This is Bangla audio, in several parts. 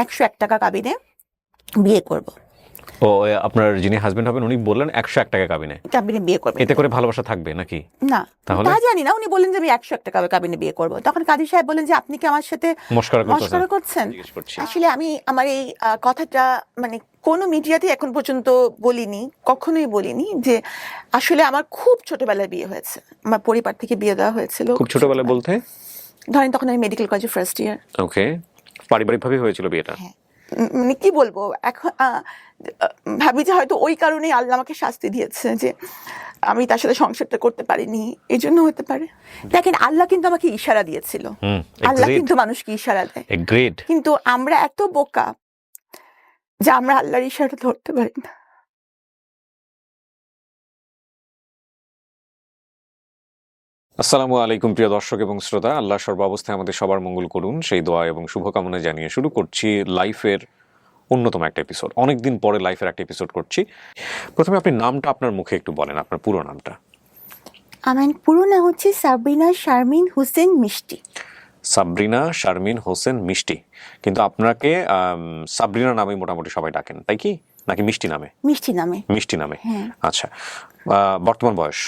101 টাকা কাবিনে বিয়ে করব। ও আপনার যিনি হাজবেন্ড হবেন উনি বললেন 101 টাকা কাবিনে বিয়ে করবে, এতে করে ভালোবাসা থাকবে নাকি? না তাহলে তা জানি না, উনি বললেন যে আমি 101 টাকা কাবিনে বিয়ে করব। তখন কাজী সাহেব বলেন যে আপনি কি আমার সাথে মশকরা করছেন? আসলে আমি আমার এই কথাটা মানে কোনো মিডিয়াতে এখন পর্যন্ত বলিনি, কখনোই বলিনি যে আসলে আমার খুব ছোটবেলায় বিয়ে হয়েছে। আমার পরিবার থেকে বিয়ে দেওয়া হয়েছিল। খুব ছোটবেলায় বলতে ধরেন তখন আমি মেডিকেল কলেজে ফার্স্ট ইয়ার। ওকে, পারিবারিকভাবে হয়েছিল বিয়েটা? হ্যাঁ, মানে কি বলবো, এখন ভাবি যে হয়তো ওই কারণেই আল্লাহ আমাকে শাস্তি দিয়েছে যে আমি তার সাথে সংসারটা করতে পারিনি, এই জন্য হতে পারে। দেখেন, আল্লাহ কিন্তু আমাকে ইশারা দিয়েছিল। আল্লাহ কিন্তু মানুষকে ইশারা দেয়, কিন্তু আমরা এত বোকা যে আমরা আল্লাহর ইশারা ধরতে পারি না। আসসালামু আলাইকুম প্রিয় দর্শক এবং শ্রোতা, আল্লাহ সর্বাবস্থায় আমাদের সবার মঙ্গল করুন সেই দোয়া এবং শুভকামনা জানিয়ে শুরু করছি লাইফের অন্যতম একটা এপিসোড। অনেকদিন পরে লাইফের একটা এপিসোড করছি। প্রথমে আপনি নামটা আপনার মুখে একটু বলেন, আপনার পুরো নামটা। আমার পুরো নাম হচ্ছে সাবরিনা শারমিন হোসেন মিষ্টি। সাবরিনা শারমিন হোসেন মিষ্টি, কিন্তু আপনাকে সাবরিনা নামে মোটামুটি সবাই ডাকেন, তাই কি? নাকি মিষ্টি নামে? মিষ্টি নামে। মিষ্টি নামে, আচ্ছা। বর্তমান বয়স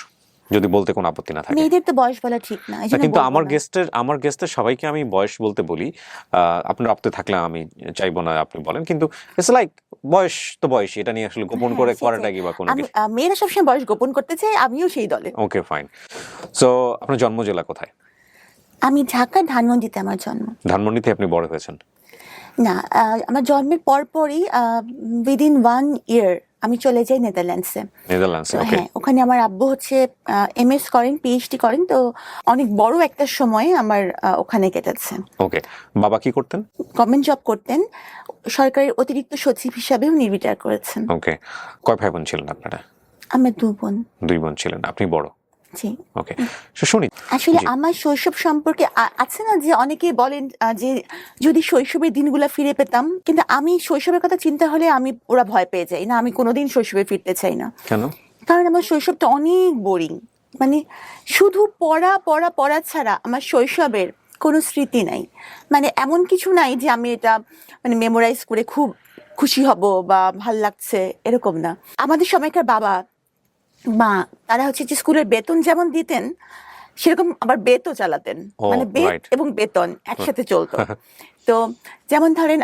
যদি বলতে কোনো আপত্তি না থাকে? মেয়েদের তো বয়স বলা ঠিক না, কিন্তু আমার গেস্টের সবাইকে আমি বয়স বলতে বলি। আপনার আপত্তি থাকলে আমি চাইবো না আপনি বলেন, কিন্তু ইটস লাইক বয়স তো বয়সই, এটা নিয়ে আসলে গোপন করে করাটা কি বা কোনো কিছু? মেয়েরা সবসময় বয়স গোপন করতে চায়, আমিও সেই দলে। Okay fine. সো আপনার জন্ম জেলা কোথায়? আমি ঢাকা ধানমন্ডিতে আমার জন্ম। ধানমন্ডিতে আপনি বড় হয়েছেন? না, আমার জন্মের পরপরই উইদিন 1 ইয়ার আমি চলে যাই নেদারল্যান্ডসে। হ্যাঁ, ওখানে আমার আব্বু হচ্ছে এমএস করেন, পিএইচডি করেন, তো অনেক বড় একটা সময় আমার ওখানে কেটেছে। ওকে, বাবা কি করতেন? গভর্নমেন্ট জব করতেন, সরকারের অতিরিক্ত সচিব হিসাবে উনি রিটায়ার করেছেন। ওকে, কয় ভাই বোন ছিলেন আপনারা? আমরা 2 বোন। 2 বোন ছিলেন, আপনি বড়? জি। ওকে, শুনি। আসলে আমার শৈশব সম্পর্কে আছে না যে অনেকেই বলেন যে যদি শৈশবের দিনগুলো ফিরে পেতাম, কিন্তু আমি শৈশবের কথা চিন্তা হলে আমি ওরা ভয় পেয়ে যাই না, আমি কোনোদিন শৈশবে ফিরতে চাই না। কেন? কারণ আমার শৈশবটা অনেক বোরিং, মানে শুধু পড়া পড়া পড়া ছাড়া আমার শৈশবের কোনো স্মৃতি নাই। মানে এমন কিছু নাই যে আমি এটা মানে মেমোরাইজ করে খুব খুশি হব বা ভাল লাগছে, এরকম না। আমাদের সময়কার বাবা মা তারা হচ্ছে যে স্কুলের বেতন যেমন দিতেন সেরকম আবার বেতও চালাতেন, মানে বেত এবং বেতন একসাথে চলতো। তো যেমন ধরেন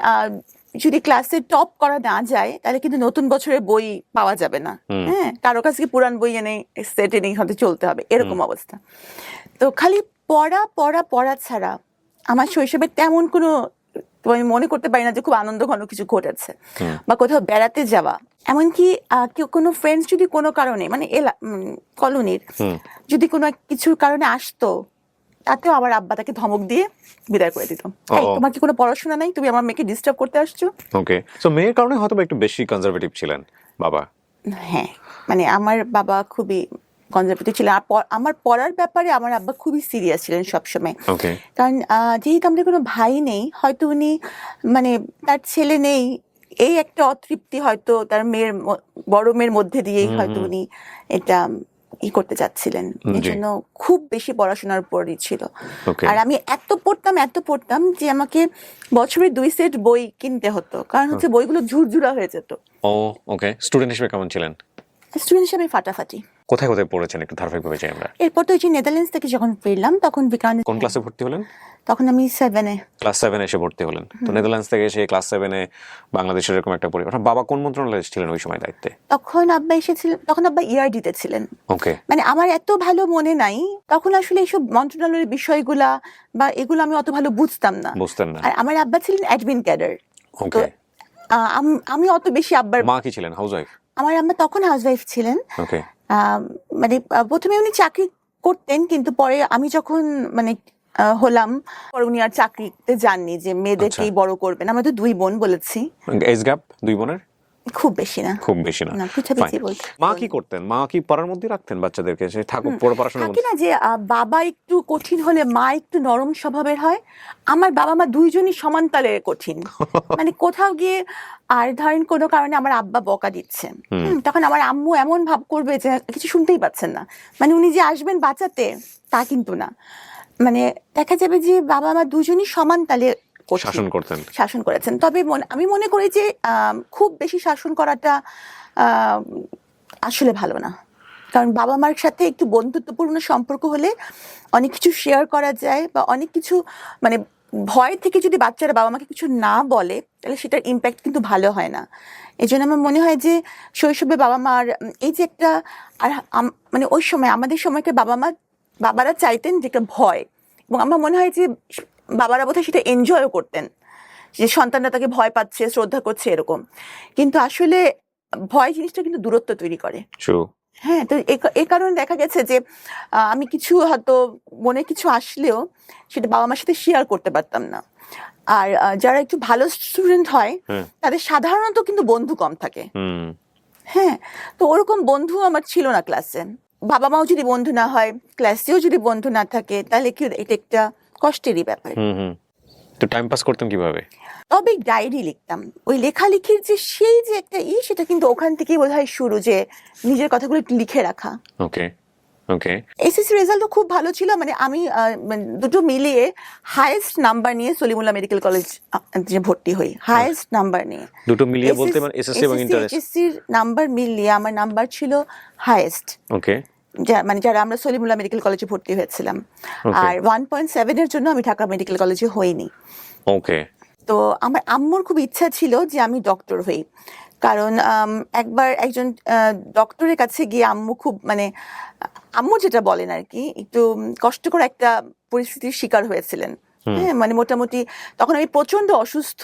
যদি ক্লাসে টপ করা না যায় তাহলে কিন্তু নতুন বছরের বই পাওয়া যাবে না। হ্যাঁ, কারো কাছে পুরান বই এনে সেট এনে হতে চলতে হবে, এরকম অবস্থা। তো খালি পড়া পড়া পড়া ছাড়া আমার শৈশবে তেমন কোনো আমি মনে করতে পারি না যে খুব আনন্দ ঘন কিছু ঘটেছে বা কোথাও বেড়াতে যাওয়া। এমনকি কেউ কোনো ফ্রেন্ডস যদি কোনো কারণে মানে কলোনির যদি কোনো কিছুর কারণে আসতো, তাতেও আবার আব্বা তাকে ধমক দিয়ে বিদায় করে দিত। তোমার কি কোনো পড়াশোনা নাই, তুমি আমার মেয়েকে ডিস্টার্ব করতে আসছো? ওকে, সো মেয়ের কারণে হয়তো একটু বেশি কনজারভেটিভ ছিলেন বাবা। হ্যাঁ, মানে আমার বাবা খুবই কনজারভেটিভ ছিলেন। আমার পড়ার ব্যাপারে আমার আব্বা খুবই সিরিয়াস ছিলেন সবসময়। কারণ যেহেতু আমাদের কোনো ভাই নেই, হয়তো উনি মানে তার ছেলে নেই এই একটা অতৃপ্তি হয়তো তার বড় মেয়ের মধ্যে দিয়েই হয়তো উনি এটা করতে চাচ্ছিলেন, এই জন্য খুব বেশি পড়াশোনার উপরই ছিল। আর আমি এত পড়তাম যে আমাকে বছরে 2 সেট বই কিনতে হতো, কারণ হচ্ছে বইগুলো ঝুরঝুরা হয়ে যেত। ওকে, স্টুডেন্ট হিসেবে কেমন ছিলেন? স্টুডেন্ট হিসেবে ফাটাফাটি। কোথায় কোথায় পড়েছেন একটু ধারাবাহিকভাবে চাই আমরা। এরপর তো নেদারল্যান্ডস থেকে যখন ফিরলাম তখন কোন ক্লাসে ভর্তি হলেন? তখন আমি 7-এ। ক্লাস 7 এসে ভর্তি হলেন। তো নেদারল্যান্ডস থেকে এসে ক্লাস 7-এ বাংলাদেশের এরকম একটা পরিবার। বাবা কোন মন্ত্রণালয়ে ছিলেন ওই সময় দায়িত্বে? তখন আব্বা এসেছিলেন, তখন আব্বা ইআরডিতে ছিলেন। ওকে, মানে আমার এত ভালো মনে নাই তখন আসলে এইসব মন্ত্রণালয়ের বিষয়গুলা বা এগুলো আমি অত ভালো বুঝতেন না। আর আমার আব্বা ছিলেন অ্যাডমিন ক্যাডার। ওকে, আমি অত বেশি আব্বার। মা কি ছিলেন? হাউসওয়াইফ? আমার আম্মা তখন হাউসওয়াইফ ছিলেন। ওকে, মানে প্রথমে উনি চাকরি করতেন, কিন্তু পরে আমি যখন মানে হলাম পরে উনি আর চাকরিতে যাননি, যে মেয়েদেরকেই বড় করবেন। আমরা তো 2 বোন বলেছি। এজ গ্যাপ 2 বোনের খুব বেশি না। মা কি করতেন? মা কি পড়ার মধ্যে রাখতেন বাচ্চাদেরকে, সে থাকুক পড়াশোনা? থাকে না যে বাবা একটু কঠিন হলে মা একটু নরম স্বভাবের হয়। আমার বাবা মা দুইজনই সমান তালে কঠিন। মানে কোথাও গিয়ে আর ধরেন কোনো কারণে আমার আব্বা বকা দিচ্ছে, তখন আমার আম্মু এমন ভাব করবে যে কিছু শুনতেই পাচ্ছেন না, মানে উনি যে আসবেন বাঁচাতে তা কিন্তু না। মানে দেখা যাবে যে বাবা মা দুজনই সমান তালে কঠিন। শাসন করেছেন, তবে আমি মনে করি যে খুব বেশি শাসন করাটা আসলে ভালো না। কারণ বাবা মার সাথে একটু বন্ধুত্বপূর্ণ সম্পর্ক হলে অনেক কিছু শেয়ার করা যায়, বা অনেক কিছু মানে ভয় থেকে যদি বাচ্চারা বাবা মাকে কিছু না বলে তাহলে সেটার ইম্প্যাক্ট কিন্তু ভালো হয় না। এই জন্য আমার মনে হয় যে শৈশবে বাবা মার এই যে একটা, আর মানে ওই সময় আমাদের সময়কে বাবারা চাইতেন যে একটা ভয়, এবং আমার মনে হয় যে বাবারা বোধহয় সেটা এনজয়ও করতেন, যে সন্তানরা তাকে ভয় পাচ্ছে, শ্রদ্ধা করছে এরকম। কিন্তু আসলে ভয় জিনিসটা কিন্তু দূরত্ব তৈরি করে। হ্যাঁ, তো এই কারণে দেখা গেছে যে আমি কিছু হয়তো মনে কিছু আসলেও সেটা বাবা মার সাথে শেয়ার করতে পারতাম না। আর যারা একটু ভালো স্টুডেন্ট হয় তাদের সাধারণত কিন্তু বন্ধু কম থাকে। হ্যাঁ, তো ওরকম বন্ধু আমার ছিল না ক্লাসে। বাবা মাও যদি বন্ধু না হয়, ক্লাসেও যদি বন্ধু না থাকে, তাহলে কি এটা একটা কষ্টেরই ব্যাপার। তো টাইম পাস করতেন কিভাবে? তবে ডায়েরি লিখতাম। ওই লেখালেখির যে সেই যে একটা সেটা কিন্তু ওখান থেকেই বোধহয় শুরু, যে নিজের কথাগুলো একটু লিখে রাখা। ওকে ওকে। এসএসসি রেজাল্টও খুব ভালো ছিল, মানে আমি দুটো মিলিয়ে হাইয়েস্ট নাম্বার নিয়ে সলিমুল্লাহ মেডিকেল কলেজ যে ভর্তি হই, হাইয়েস্ট নাম্বার নিয়ে। দুটো মিলিয়ে বলতে মানে এসএসসি এবং ইন্টার? এসএসসির নাম্বার মিলিয়ে আমার নাম্বার ছিল হাইয়েস্ট। ওকে। মানে যারা আমরা সলিমুল্লাহ মেডিকেল কলেজে ভর্তি হয়েছিলাম। আর 1.7 এর জন্য আমি ঢাকা মেডিকেল কলেজে হইনি। ওকে। তো আমার আম্মুর খুব ইচ্ছা ছিল যে আমি ডক্টর হই, কারণ একবার একজন ডক্টরের কাছে গিয়ে আম্মু খুব মানে আম্মু যেটা বলেন আর কি, একটু কষ্টকর একটা পরিস্থিতির শিকার হয়েছিলেন। হ্যাঁ, মানে মোটামুটি তখন আমি প্রচন্ড অসুস্থ।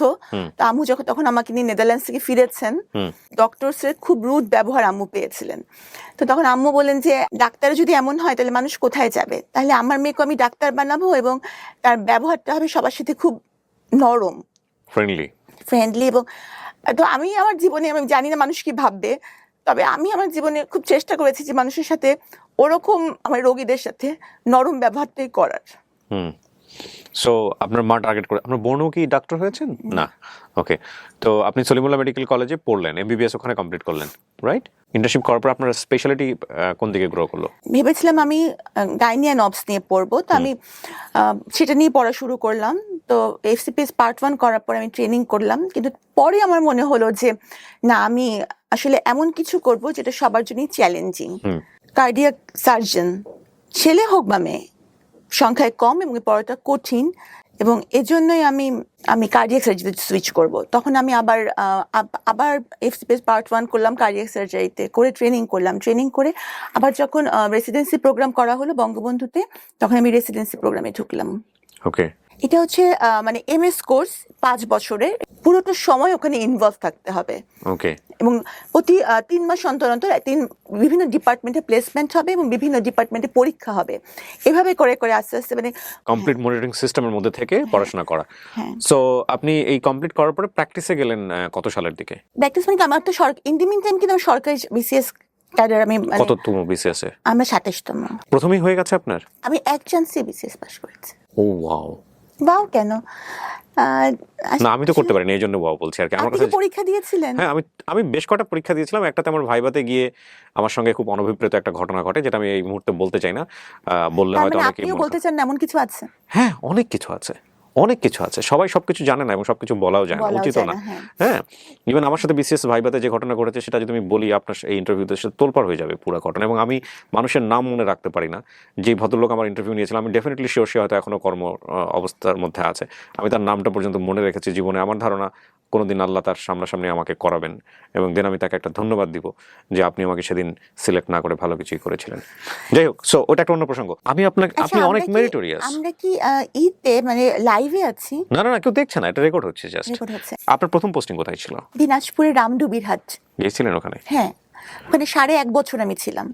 তো আম্মু তখন আমাকে নিয়ে নেদারল্যান্ডস থেকে ফিরেছেন, ডক্টরসের খুব রুড ব্যবহার আম্মু পেয়েছিলেন। তো তখন আম্মু বলেন যে ডাক্তার যদি এমন হয় তাহলে মানুষ কোথায় যাবে, তাহলে আমার মেয়েকে আমি ডাক্তার বানাবো এবং তার ব্যবহারটা হবে সবার সাথে খুব নরম, ফ্রেন্ডলি। এবং তো আমি আমার জীবনে, আমি জানি না মানুষ কি ভাববে, তবে আমি আমার জীবনে খুব চেষ্টা করেছি যে মানুষের সাথে ওরকম, আমার রোগীদের সাথে নরম ব্যবহারটাই করার। সো আপনার মা টার্গেট করে, আপনার বোনও কি ডাক্তার হয়েছেন? না। ওকে। তো আপনি সলিমুল্লাহ মেডিকেল কলেজে পড়লেন, এমবিবিএস ওখানে কমপ্লিট করলেন, রাইট? ইন্টার্নশিপ করার পর আপনার স্পেশালিটি কোন দিকে গ্রো করলো? ভেবেছিলাম আমি গাইনি অ্যান্ড অবস নিয়ে পড়বো, তো আমি সেটা নিয়ে পড়া শুরু করলাম। তো এফসিপিএস পার্ট 1 করার পর আমি ট্রেনিং করলাম, কিন্তু পরে আমার মনে হলো যে না, আমি আসলে এমন কিছু করব যেটা সবার জন্যই চ্যালেঞ্জিং। কার্ডিয়াক সার্জন, ছেলে হোক বা মেয়ে, সংখ্যায় কম এবং পড়াটা কঠিন, এবং এজন্যই আমি কার্ডিয়াক সার্জারিতে সুইচ করব। তখন আমি আবার এফসিপিএস পার্ট 1 করলাম, কার্ডিয়াক সার্জারিতে করে ট্রেনিং করলাম। ট্রেনিং করে আবার যখন রেসিডেন্সি প্রোগ্রাম করা হলো বঙ্গবন্ধুতে, তখন আমি রেসিডেন্সি প্রোগ্রামে ঢুকলাম। ওকে। এটা হচ্ছে মানে এমএস কোর্স, 5 বছরের, পুরোটা সময় ওখানে ইনভলভ থাকতে হবে। ওকে। এবং প্রতি 3 মাস অন্তর অন্তর বিভিন্ন ডিপার্টমেন্টে প্লেসমেন্ট হবে এবং বিভিন্ন ডিপার্টমেন্টে পরীক্ষা হবে। এভাবে করে করে আস্তে আস্তে মানে কমপ্লিট মনিটরিং সিস্টেমের মধ্যে থেকে পড়াশোনা করা। সো আপনি এই কমপ্লিট করার পরে প্র্যাকটিসে গেলেন কত সালের দিকে? প্র্যাকটিস মানে আমার তো ইন দি মিন টাইম কিন্তু আমি সরকারি বিসিএস ক্যাডার। আমি কততম বিসিএস এ? আমি 27তম। প্রথমেই হয়ে গেছে আপনার? আমি এক চান্সে বিসিএস পাস করেছি। ও ওয়াও। ওয়াও কেন? না, আমি তো করতে পারিনি, এই জন্য ওয়াও বলছি আর কি। আমার কাছে পরীক্ষা দিয়েছিলেন? হ্যাঁ, আমি বেশ কটা পরীক্ষা দিয়েছিলাম। একটাতে আমার ভাইভাতে গিয়ে আমার সঙ্গে খুব অনভিপ্রেত একটা ঘটনা ঘটে, যেটা আমি এই মুহূর্তে বলতে চাই না। বললে হয়তো অনেকেই আপনিও বলতে চান না এমন কিছু আছে? হ্যাঁ, অনেক কিছু আছে, অনেক কিছু আছে। সবাই সবকিছু জানে না এবং সবকিছু বলাও যায় না, উচিত না। হ্যাঁ, ইভেন আমার সাথে বিসিএস ভাইভাতে যে ঘটনা ঘটেছে সেটা যদি আমি বলি আপনার এই ইন্টারভিউতে, সেটা তোলপাড় হয়ে যাবে পুরো ঘটনা। এবং আমি মানুষের নাম মনে রাখতে পারি না। যে ভদ্রলোক আমার ইন্টারভিউ নিয়েছিলাম, আমি ডেফিনেটলি শিওর সে হয়তো এখনো কর্ম অবস্থার মধ্যে আছে। আমি তার নামটা পর্যন্ত মনে রেখেছি জীবনে। আমার ধারণা কোনোদিন আল্লাহ তার সামনাসামনি আমাকে করাবেন, এবং দেন আমি তাকে একটা ধন্যবাদ দিব যে আপনি আমাকে সেদিন সিলেক্ট না করে ভালো কিছুই করেছিলেন। যাই হোক, সো ওটা একটা অন্য প্রসঙ্গ। আপনি অনেক মেরিটোরিয়াস। আমরা কি ঈদে মানে লাইভে আছি? না, কেউ দেখছে না, এটা রেকর্ড হচ্ছে জাস্ট। আপনার প্রথম পোস্টিং কোথায় ছিল? দিনাজপুরের রামডুবির হাট। গিয়েছিলেন ওখানে? হ্যাঁ, ওখানে 1.5 বছর আমি ছিলাম।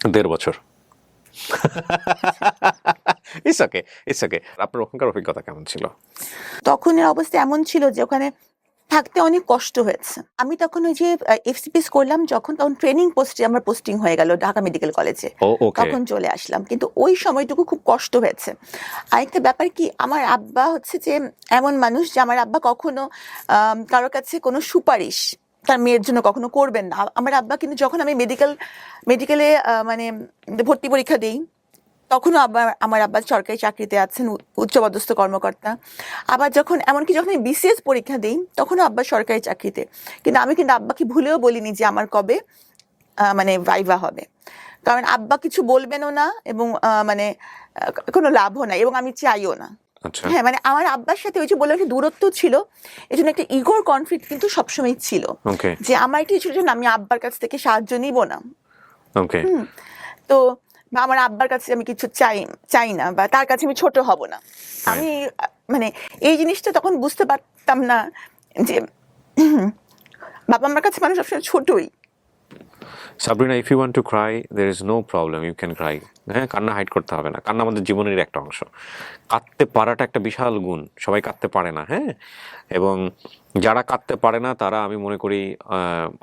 1.5 বছর। It's okay. আপনার ওখানকার অভিজ্ঞতা কেমন ছিল? তখনের অবস্থা এমন ছিল যে ওখানে থাকতে অনেক কষ্ট হয়েছে। আমি তখন ওই যে এফসিপিএস করলাম তখন ট্রেনিং পোস্টে আমার পোস্টিং হয়ে গেল ঢাকা মেডিকেল কলেজে, তখন চলে আসলাম। কিন্তু ওই সময়টুকু খুব কষ্ট হয়েছে। আরেকটা ব্যাপার কি, আমার আব্বা হচ্ছে যে এমন মানুষ যে আমার আব্বা কখনো কারোর কাছে কোনো সুপারিশ তার মেয়ের জন্য কখনো করবেন না। আমার আব্বা কিন্তু যখন আমি মেডিকেলে মানে ভর্তি পরীক্ষা দিই, তখনও আমার আব্বা সরকারি চাকরিতে আছেন, উচ্চপদস্থ কর্মকর্তা। আবার এমনকি যখন আমি বিসিএস পরীক্ষা দিই তখনও আব্বা সরকারি চাকরিতে। কিন্তু আমি আব্বাকে ভুলেও বলিনি যে আমার কবে মানে ভাইভা হবে, কারণ আব্বা কিছু বলবেনও না এবং মানে কোনো লাভও নাই, এবং আমি চাইও না। আচ্ছা, হ্যাঁ, মানে আমার আব্বার সাথে ওই যে বললাম একটা দূরত্ব ছিল, এই জন্য একটা ইগোর কনফ্লিক্ট কিন্তু সবসময় ছিল, ওকে, যে আমার একটা ছিল যে না, আমি আব্বার কাছ থেকে সাহায্য নিব না। ওকে, তো বা আমার আব্বার কাছে আমি কিছু চাই না, বা তার কাছে আমি ছোট হব না। আমি মানে এই জিনিসটা তখন বুঝতে পারতাম না যে বাবা আমার কাছে মানুষ সবসময় ছোটই। Sabrina, if you want to cry there is no problem, you can cry. হ্যাঁ, কান্না হাইড করতে হবে না, কান্না আমাদের জীবনের একটা অংশ। কাঁদতে পারাটা একটা বিশাল গুণ, সবাই কাঁদতে পারে না। হ্যাঁ, এবং যারা কাঁদতে পারে না তারা আমি মনে করি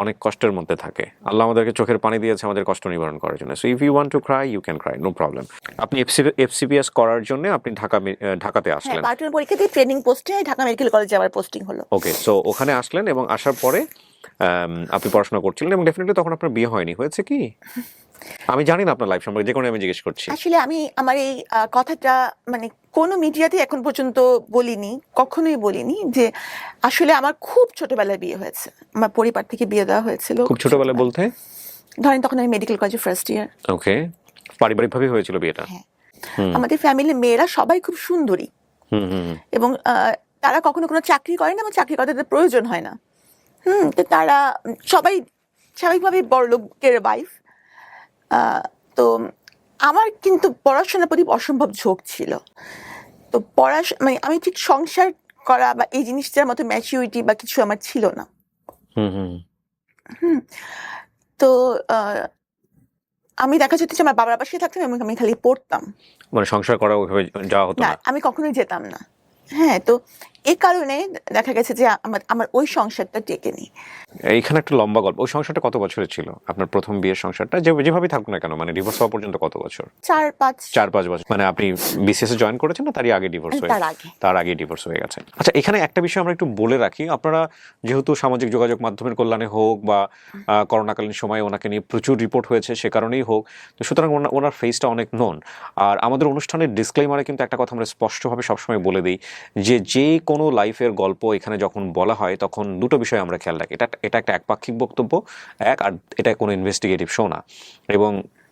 অনেক কষ্টের মধ্যে থাকে। আল্লাহ আমাদেরকে চোখের পানি দিয়েছে আমাদের কষ্ট নিবারণ করার জন্য। So if you want to cry you can cry, no problem. আপনি এফসিপিএস করার জন্য আপনি ঢাকাতে হ্যাঁ, আসলেন। পার্টনার পরীক্ষা দিয়ে ট্রেনিং পোস্টে ঢাকা মেডিকেল কলেজে আমার পোস্টিং হলো। ওকে, সো ওখানে আসলেন এবং আসার পরে আপনি পড়াশোনা করছিলেন এবং ডেফিনেটলি তখন আপনার বিয়ে হয়নি, হয়েছে কি? আমি জানি না আপনার লাইফ সম্পর্কে, যে কারণে আমি জিজ্ঞেস করছি। আসলে আমি আমার এই কথাটা মানে কোনো মিডিয়াতে এখন পর্যন্ত বলিনি, কখনোই বলিনি, যে আসলে আমার খুব ছোটবেলায় বিয়ে হয়েছে। আমার পরিবার থেকে বিয়ে দেওয়া হয়েছিল খুব ছোটবেলায় বলতে? ধরেন তখন আমি মেডিকেল কলেজে ফার্স্ট ইয়ার। ওকে, পারিবারিকভাবে হয়েছিল বিয়েটা? হ্যাঁ, আমাদের ফ্যামিলির মেয়েরা সবাই খুব সুন্দরী, হুম হুম এবং তারা কখনো কোনো চাকরি করে না এবং চাকরি করতে তাদের প্রয়োজন হয় না। তো তারা সবাই স্বাভাবিকভাবেই বড় লোকের ওয়াইফ। তো আমার কিন্তু পড়াশোনার প্রতি অসম্ভব ঝোঁক ছিল। তো মানে আমি ঠিক সংসার করা বা এই জিনিসটার মতো ম্যাচিউরিটি বা কিছু আমার ছিল না। হুম হুম তো আমি দেখা যেত যে আমার বাবার পাশে থাকতাম এবং আমি খালি পড়তাম, মানে সংসার করা ওইভাবে যাওয়া হতো না না? আমি কখনোই যেতাম না। হ্যাঁ, তো এই কারণে দেখা গেছে যে আমার ওই সংসারটা টেকেনি। এইখানে একটা লম্বা গল্প। ওই সংসারটা কত বছরের ছিল আপনার প্রথম বিয়ের সংসারটা? যেভাবেই থাকুক না কেন, মানে ডিভোর্স হওয়া পর্যন্ত কত বছর? 4-5। 4-5 বছর। মানে আপনি বিসিএস এ জয়েন করেছেন না তারই আগে ডিভোর্স হয়ে? তার আগে। তার আগে ডিভোর্স হয়ে গেছে। আচ্ছা, এখানে একটা বিষয় আমরা একটু বলে রাখি। আপনারা যেহেতু সামাজিক যোগাযোগ মাধ্যমের কল্যাণে হোক বা করোনাকালীন সময়ে ওনাকে নিয়ে প্রচুর রিপোর্ট হয়েছে সে কারণেই হোক, তো সুতরাং ওনার ফেসটা অনেক নোন। আর আমাদের অনুষ্ঠানের ডিসক্লেইমারে কিন্তু একটা কথা আমরা স্পষ্টভাবে সবসময় বলে দিই যে কোনো লাইফের গল্প এখানে যখন বলা হয় তখন দুটো বিষয় আমরা খেয়াল রাখি। এটা একটা একপাক্ষিক বক্তব্য, আর এটা কোনো ইনভেস্টিগেটিভ শো না। এবং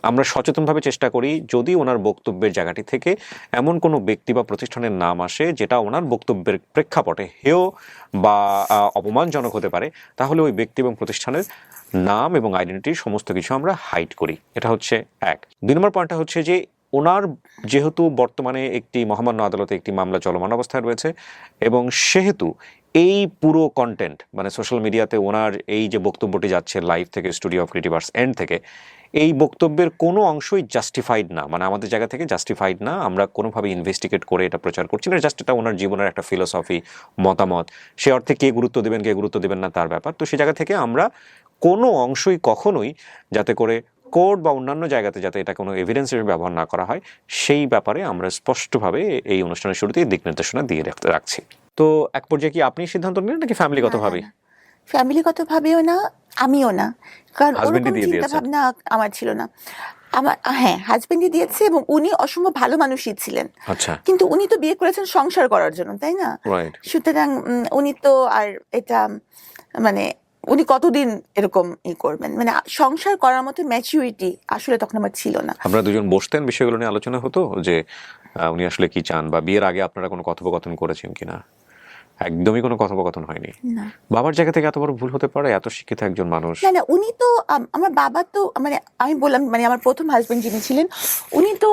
আমরা সচেতনভাবে চেষ্টা করি যদি ওনার বক্তব্যের জায়গাটি থেকে এমন কোনো ব্যক্তি বা প্রতিষ্ঠানের নাম আসে যেটা ওনার বক্তব্যের প্রেক্ষাপটে হেয় বা অপমানজনক হতে পারে, তাহলে ওই ব্যক্তি এবং প্রতিষ্ঠানের নাম এবং আইডেন্টিটি সমস্ত কিছু আমরা হাইড করি। এটা হচ্ছে এক। 2 নম্বর পয়েন্টটা হচ্ছে যে ওনার যেহেতু বর্তমানে একটি মহামান্য আদালতে একটি মামলা চলমান অবস্থায় রয়েছে এবং সেহেতু এই পুরো কন্টেন্ট মানে সোশ্যাল মিডিয়াতে ওনার এই যে বক্তব্যটি যাচ্ছে লাইভ থেকে, studio of creative arts and থেকে, এই বক্তব্যের কোনো অংশই জাস্টিফাইড না, মানে আমাদের জায়গা থেকে জাস্টিফাইড না। আমরা কোনোভাবে ইনভেস্টিগেট করে এটা প্রচার করছি না, জাস্ট এটা ওনার জীবনের একটা ফিলোসফি, মতামত। সে অর্থে কে গুরুত্ব দেবেন কে গুরুত্ব দেবেন না তার ব্যাপার। তো সে জায়গা থেকে আমরা কোনো অংশই কখনোই যাতে করে কোর্ট বা অন্যান্য জায়গাতে যাতে এটা কোনো এভিডেন্স হিসেবে ব্যবহার না করা হয় সেই ব্যাপারে আমরা স্পষ্টভাবে এই অনুষ্ঠানের শুরুতেই দিক নির্দেশনা দিয়ে রাখছি। তো এক পর্যায়ে কি আপনি সিদ্ধান্ত নিলেন নাকি ফ্যামিলিগতভাবে? ফ্যামিলিগতভাবেও না, আমিও না, কারণ হাজবেন্ডই ওরকম দিয়ে চিন্তা দিয়েছে? ভাবনা আমার ছিল না। আমার হ্যাঁ, হাজবেন্ডই দিয়েছে এবং উনি অসম্ভব ভালো মানুষই ছিলেন। আচ্ছা, কিন্তু উনি তো বিয়ে করেছেন সংসার করার জন্য, তাই না? রাইট। সুতরাং উনি তো আর এটা মানে উনি কতদিন এরকম করবেন, মানে সংসার করার মতো ম্যাচিউরিটি আসলে তখন আমার ছিল না। আপনারা দুজন বসতেন, বিষয়গুলো নিয়ে আলোচনা হতো যে উনি আসলে কি চান, বা বিয়ের আগে আপনারা কোনো কথোপকথন করেছেন কিনা? একদমই কোনো কথোপকথন হয়নি? না বাবার জায়গা থেকে এত বড় ভুল হতে পারে? এত শিক্ষিত একজন মানুষ। না না, উনি তো আমার বাবা তো মানে আমি বললাম মানে আমার প্রথম হাজবেন্ড যিনি ছিলেন উনি তো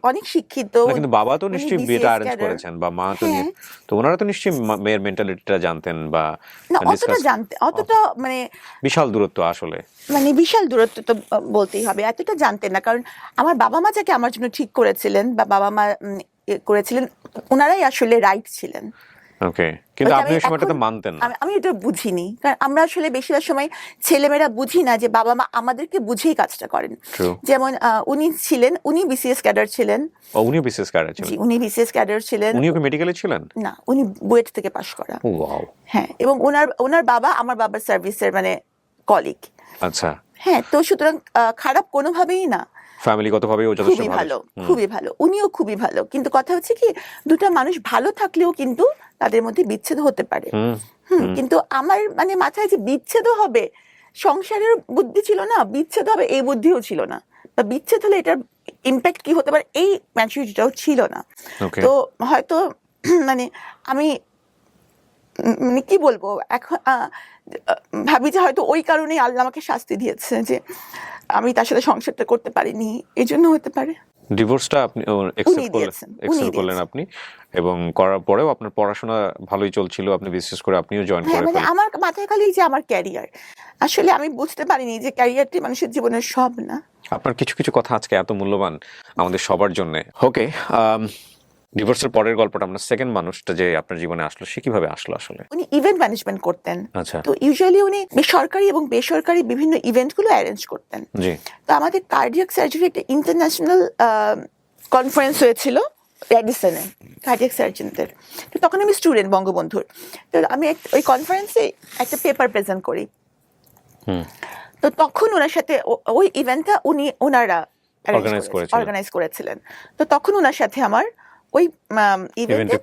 অনেক শিক্ষিত। না, কিন্তু বাবা তো উনি নিশ্চয়ই BCS বিয়েটা অ্যারেঞ্জ ক্যাডার। করেছেন, বা মা তো হ্যাঁ, তো ওনারা তো নিশ্চয়ই মেয়ের মেন্টালিটিটা জানতেন বা না ডিসকাস। অতটা মানে বিশাল দূরত্ব আসলে। মানে বিশাল দূরত্ব তো বলতেই হবে, এতটা জানতেন না, কারণ আমার বাবা মা যাকে আমার জন্য ঠিক করেছিলেন বা বাবা মা করেছিলেন ওনারাই আসলে রাইট ছিলেন। ওকে, কিন্তু ওইটা আপনি আমি ওই সময়টাতে এখন মানতেন না? আমি এটা বুঝিনি, কারণ আমরা আসলে বেশিরভাগ সময় ছেলেমেয়েরা বুঝি না যে বাবা মা আমাদেরকে বুঝেই কাজটা করেন। ট্রু। যেমন উনি বিসিএস ক্যাডার ছিলেন। উনিও বিসিএস ক্যাডার ছিলেন? জি, উনি বিসিএস ক্যাডার ছিলেন। উনিও কি মেডিকেলে ছিলেন? না, উনি বুয়েট থেকে পাশ করা। ওয়াও। হ্যাঁ, এবং ওনার বাবা আমার বাবার সার্ভিসের মানে কলিগ। আচ্ছা, হ্যাঁ, তো সুতরাং খারাপ কোনোভাবেই না। ফ্যামিলিগতভাবেও যথেষ্ট খুবই ভালো ভালো, খুবই ভালো, উনিও খুবই ভালো, কিন্তু কথা হচ্ছে কি দুটা মানুষ ভালো থাকলেও কিন্তু তাদের মধ্যে বিচ্ছেদ হতে পারে। কিন্তু আমার মানে মাথায় যে বিচ্ছেদও হবে, সংসারের বুদ্ধি ছিল না, বিচ্ছেদ হবে এই বুদ্ধিও ছিল না, বা বিচ্ছেদ হলে এটার ইম্প্যাক্ট কি হতে পারে এই ম্যাচুরিটিটাও ছিল না। ওকে তো হয়তো মানে আমি মানে কি বলবো এখন ভাবি যে হয়তো ওই কারণেই আল্লাহ আমাকে শাস্তি দিয়েছে যে আমি তার সাথে সংসারটা করতে পারিনি, এই জন্য হতে পারে। ডিভোর্সটা আপনি উনি করলেন আপনি, এবং করার পরেও আপনার পড়াশোনা ভালোই চলছিল, আপনি বিশেষ করে আপনিও জয়েন হ্যাঁ করে মানে ফেলেন। আমার মাথায় খালি যে আমার ক্যারিয়ার, আসলে আমি বুঝতে পারিনি যে ক্যারিয়ারটি মানুষের জীবনের সব না। আপনার কিছু কিছু কথা আজকে এত মূল্যবান আমাদের সবার জন্য। ওকে, ডিভোর্সের পরের গল্পটা, আমরা সেকেন্ড মানুষটা যে আপনার জীবনে আসলো, সে কিভাবে আসলো আসলে? উনি ইভেন্ট ম্যানেজমেন্ট করতেন। আচ্ছা। তো ইউজুয়ালি উনি সরকারি এবং বেসরকারি বিভিন্ন ইভেন্টগুলো অ্যারেঞ্জ করতেন। জি। তো আমাদের কার্ডিয়াক সার্জারি একটা ইন্টারন্যাশনাল কনফারেন্স হয়েছিল র্যাডিসনে কার্ডিয়াক সার্জনদের। তো তখন আমি স্টুডেন্ট বঙ্গবন্ধুর, তো আমি ওই কনফারেন্সে একটা পেপার প্রেজেন্ট করি। তো তখন ওনার সাথে ওই ইভেন্টটা ওনারা অর্গানাইজ করেছিলেন। তো তখন ওনার সাথে আমার ওই ইভেন্টে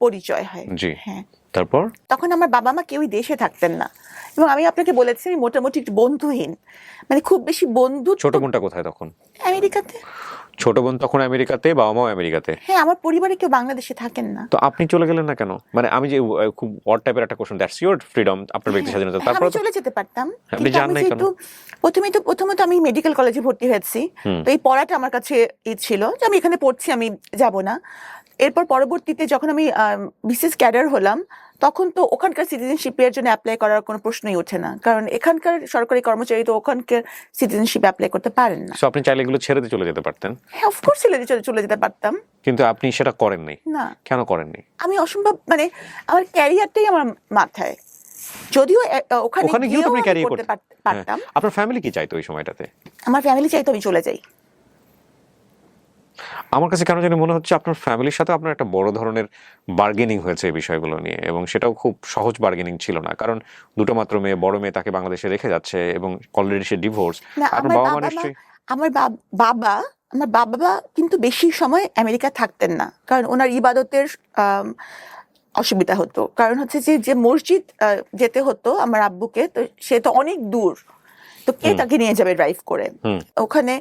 পরিচয় হয়। জি। হ্যাঁ, তারপর তখন আমার বাবা মা কেউই দেশে থাকতেন না, এবং আমি আপনাকে বলেছি আমি মোটামুটি একটু বন্ধুহীন, মানে খুব বেশি বন্ধু। ছোট বোনটা কোথায় তখন? আমেরিকাতে। ছোট বোন তখন আমেরিকাতে, বাবা মাও আমেরিকাতে? হ্যাঁ, আমার পরিবারে কেউ বাংলাদেশে থাকেন না। তো আপনি চলে গেলেন না কেন? মানে আমি যে খুব অড টাইপের একটা কোশ্চেন, দ্যাটস ইওর ফ্রিডম, আপনার ব্যক্তি স্বাধীনতা। তারপর আমি চলে যেতে পারতাম, আপনি যান নাই কেন? প্রথমত আমি মেডিকেল কলেজে ভর্তি হয়েছি, তো এই পড়াটা আমার কাছে ছিল যে আমি এখানে পড়ছি, আমি যাব না। এরপর পরবর্তীতে যখন আমি বিসিএস ক্যাডার হলাম, তখন তো ওখানকার সিটিজেনশিপের জন্য অ্যাপ্লাই করার কোনো প্রশ্নই ওঠে না, কারণ এখানকার সরকারি কর্মচারী তো ওখানকার সিটিজেনশিপ অ্যাপ্লাই করতে পারেন না। সো আপনি চাইলে এগুলো ছেড়ে দিয়ে চলে যেতে পারতেন। হ্যাঁ, অফকোর্স চলে যেতে পারতাম, কিন্তু আপনি সেটা করেননি। না। কেন করেননি? আমি অসম্ভব, মানে আমার ক্যারিয়ারটাই আমার মাথায়, যদিও ওখানে গিয়েও আপনি ক্যারিয়ার করতে পারতাম। আপনার ফ্যামিলি কি চাইতো ওই সময়টাতে? আমার ফ্যামিলি চাইতো আমি চলে যাই। আমার কাছে কেন জানি মনে হচ্ছে আপনার ফ্যামিলির সাথে আপনার একটা বড় ধরনের বার্গেনিং হয়েছে এই বিষয়গুলো নিয়ে, এবং সেটাও খুব সহজ বার্গেনিং ছিল না, কারণ দুটো মাত্র মেয়ে, বড় মেয়ে তাকে বাংলাদেশে রেখে যাচ্ছে এবং অলরেডি সে ডিভোর্স। আপনার বাবা মা নিশ্চয়ই। আমার বাবা কিন্তু বেশি সময় আমেরিকা থাকতেন না, কারণ ওনার ইবাদতের অসুবিধা হতো, কারণ হচ্ছে যে মসজিদ যেতে হতো আমার আব্বুকে, তো সে তো অনেক দূর, তো কে তাকে নিয়ে যাবে ড্রাইভ করে ওখানে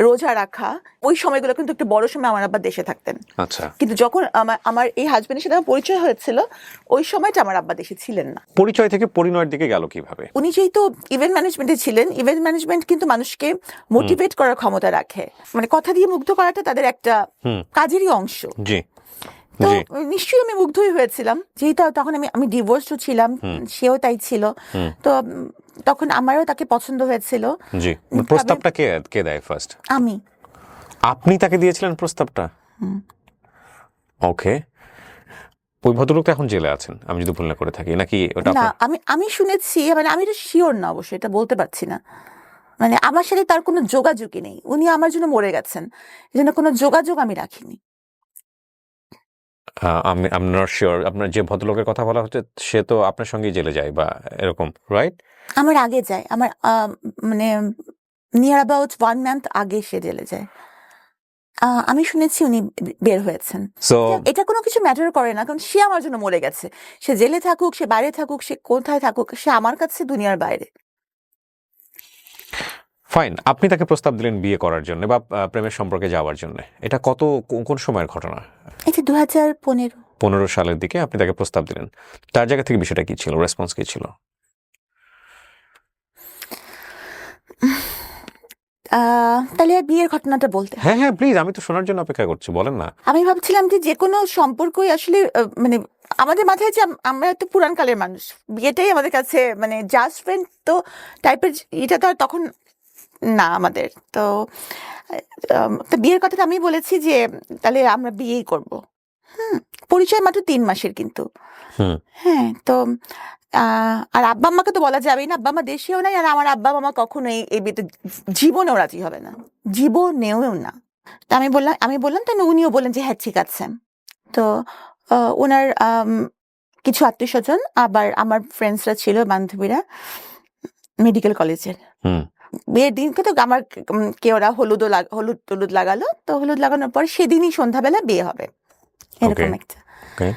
রোজা রাখা, ওই সময়গুলো কিন্তু একটু বড় সময় আমার আব্বা দেশে থাকতেন। আচ্ছা। কিন্তু যখন আমার এই হাজবেন্ডের সাথে আমার পরিচয় হয়েছিল, ওই সময়টা আমার আব্বা দেশে ছিলেন না। পরিচয় থেকে পরিণয়ের দিকে গেল কিভাবে? উনি যেহেতু ইভেন্ট ম্যানেজমেন্টে ছিলেন, ইভেন্ট ম্যানেজমেন্ট কিন্তু মানুষকে মোটিভেট করার ক্ষমতা রাখে, মানে কথা দিয়ে মুগ্ধ করাটা তাদের একটা কাজেরই অংশ। জি। তো নিশ্চয়ই আমি মুগ্ধই হয়েছিলাম, যেহেতু তখন আমি ডিভোর্সও ছিলাম, সেও তাই ছিল, তো তখন আমারও তাকে পছন্দ হয়েছিল। জি। প্রস্তাবটা কে দেয় ফার্স্ট? আমি। আপনি তাকে দিয়েছিলেন প্রস্তাবটা? ওকে। ওই ভদ্রলোক এখন জেলে আছেন আমি যদি ভুল না করে থাকি, নাকি ওটা? না, আমি শুনেছি, মানে আমি এটা শিওর না, অবশ্যই এটা বলতে পারছি না, মানে আমার সাথে তার কোনো যোগাযোগই নেই, উনি আমার জন্য মরে গেছেন, এই জন্য কোনো যোগাযোগ আমি রাখিনি। I'm not sure আপনার যে ভদ্রলোকের কথা বলা হচ্ছে সে তো আপনার সঙ্গেই জেলে যায় বা এরকম, রাইট? আমার আগে যায়, আমার মানে নিয়ার অ্যাবাউট 1 মান্থ আগে সে জেলে যায়। আমি শুনেছি উনি বের হয়েছেন। এটা কোনো কিছু ম্যাটার করে না, কারণ সে আমার জন্য মরে গেছে, সে জেলে থাকুক, সে বাইরে থাকুক, সে কোথায় থাকুক, সে আমার কাছে দুনিয়ার বাইরে। ফাইন, আপনি তাকে প্রস্তাব দিলেন বিয়ে করার জন্য বা প্রেমের সম্পর্কে যাওয়ার জন্য, এটা কোন সময়ের ঘটনা? এটা 2015 সালের দিকে আপনি তাকে প্রস্তাব দিলেন। তার জায়গা থেকে বিষয়টা কি ছিল, রেসপন্স কি ছিল? তাহলে বিয়ের ঘটনাটা বলতে? হ্যাঁ প্লিজ, আমি তো শোনার জন্য অপেক্ষা করছি, বলেন না। আমি ভাবছিলাম যে কোনো সম্পর্কই আসলে মানে আমাদের মাথায় যে আমরা তো পুরান কালের মানুষ, বিয়েটাই আমাদের কাছে মানে জাস্ট ফ্রেন্ড তো টাইপের, এটা তো আর তখন না আমাদের। তো বিয়ের কথাটা আমি বলেছি যে তাহলে আমরা বিয়েই করব। পরিচয় মাত্র 3 মাসের কিন্তু। হ্যাঁ, তো আর আব্বা আম্মাকে তো বলা যাবেই না, আব্বা আম্মা দেশেও নাই, আর আমার আব্বা মামা কখনোই এই বিয়েতে জীবনেও রাজি হবে না, জীবনেও না। তা আমি বললাম তো, উনিও বললেন যে হ্যাঁ ঠিক আছে। তো ওনার কিছু আত্মীয় স্বজন, আবার আমার ফ্রেন্ডসরা ছিল, বান্ধবীরা মেডিকেল কলেজের, বিয়ের দিন কিন্তু আমার কে ওরা হলুদ টলুদ লাগালো, তো হলুদ লাগানোর পর সেদিনই সন্ধ্যাবেলা বিয়ে হবে, এরকম একটা। ওকে,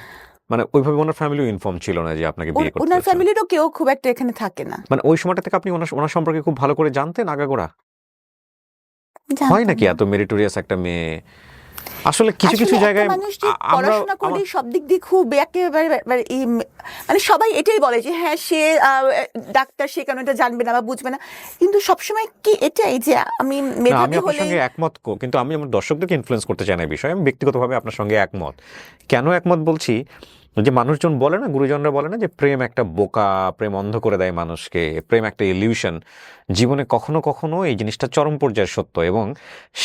মানে ওইভাবে ওনার ফ্যামিলিও ইনফর্ম ছিল না যে আপনাকে বিয়ে করতে ওনার হচ্ছে? ফ্যামিলিরও কেউ খুব একটা এখানে থাকে না। মানে ওই সময়টা থেকে আপনি ওনার সম্পর্কে খুব ভালো করে জানতেন আগাগোড়া? হয় জানতাম নাকি না। এত মেরিটোরিয়াস একটা মেয়ে? আসলে কিছু কিছু আসলে একটা জায়গায় মানুষ যে আমরা পড়াশোনা করলে সব দিক দিয়ে খুব একেবারে মানে সবাই এটাই বলে যে হ্যাঁ সে ডাক্তার, সে কেন এটা জানবে না বা বুঝবে না, কিন্তু সবসময় কি এটাই যে আমি না, আমি মেধাবী আপনার হলে। সঙ্গে একমত, কিন্তু আমি আমার দর্শকদেরকে ইনফ্লুয়েন্স করতে চাই না এই বিষয়ে। আমি ব্যক্তিগতভাবে আপনার সঙ্গে একমত। কেন একমত বলছি, যে মানুষজন বলে না, গুরুজনরা বলে না যে প্রেম একটা বোকা, প্রেম অন্ধ করে দেয় মানুষকে, প্রেম একটা ইলিউশন। জীবনে কখনো কখনো এই জিনিসটা চরম পর্যায়ের সত্য, এবং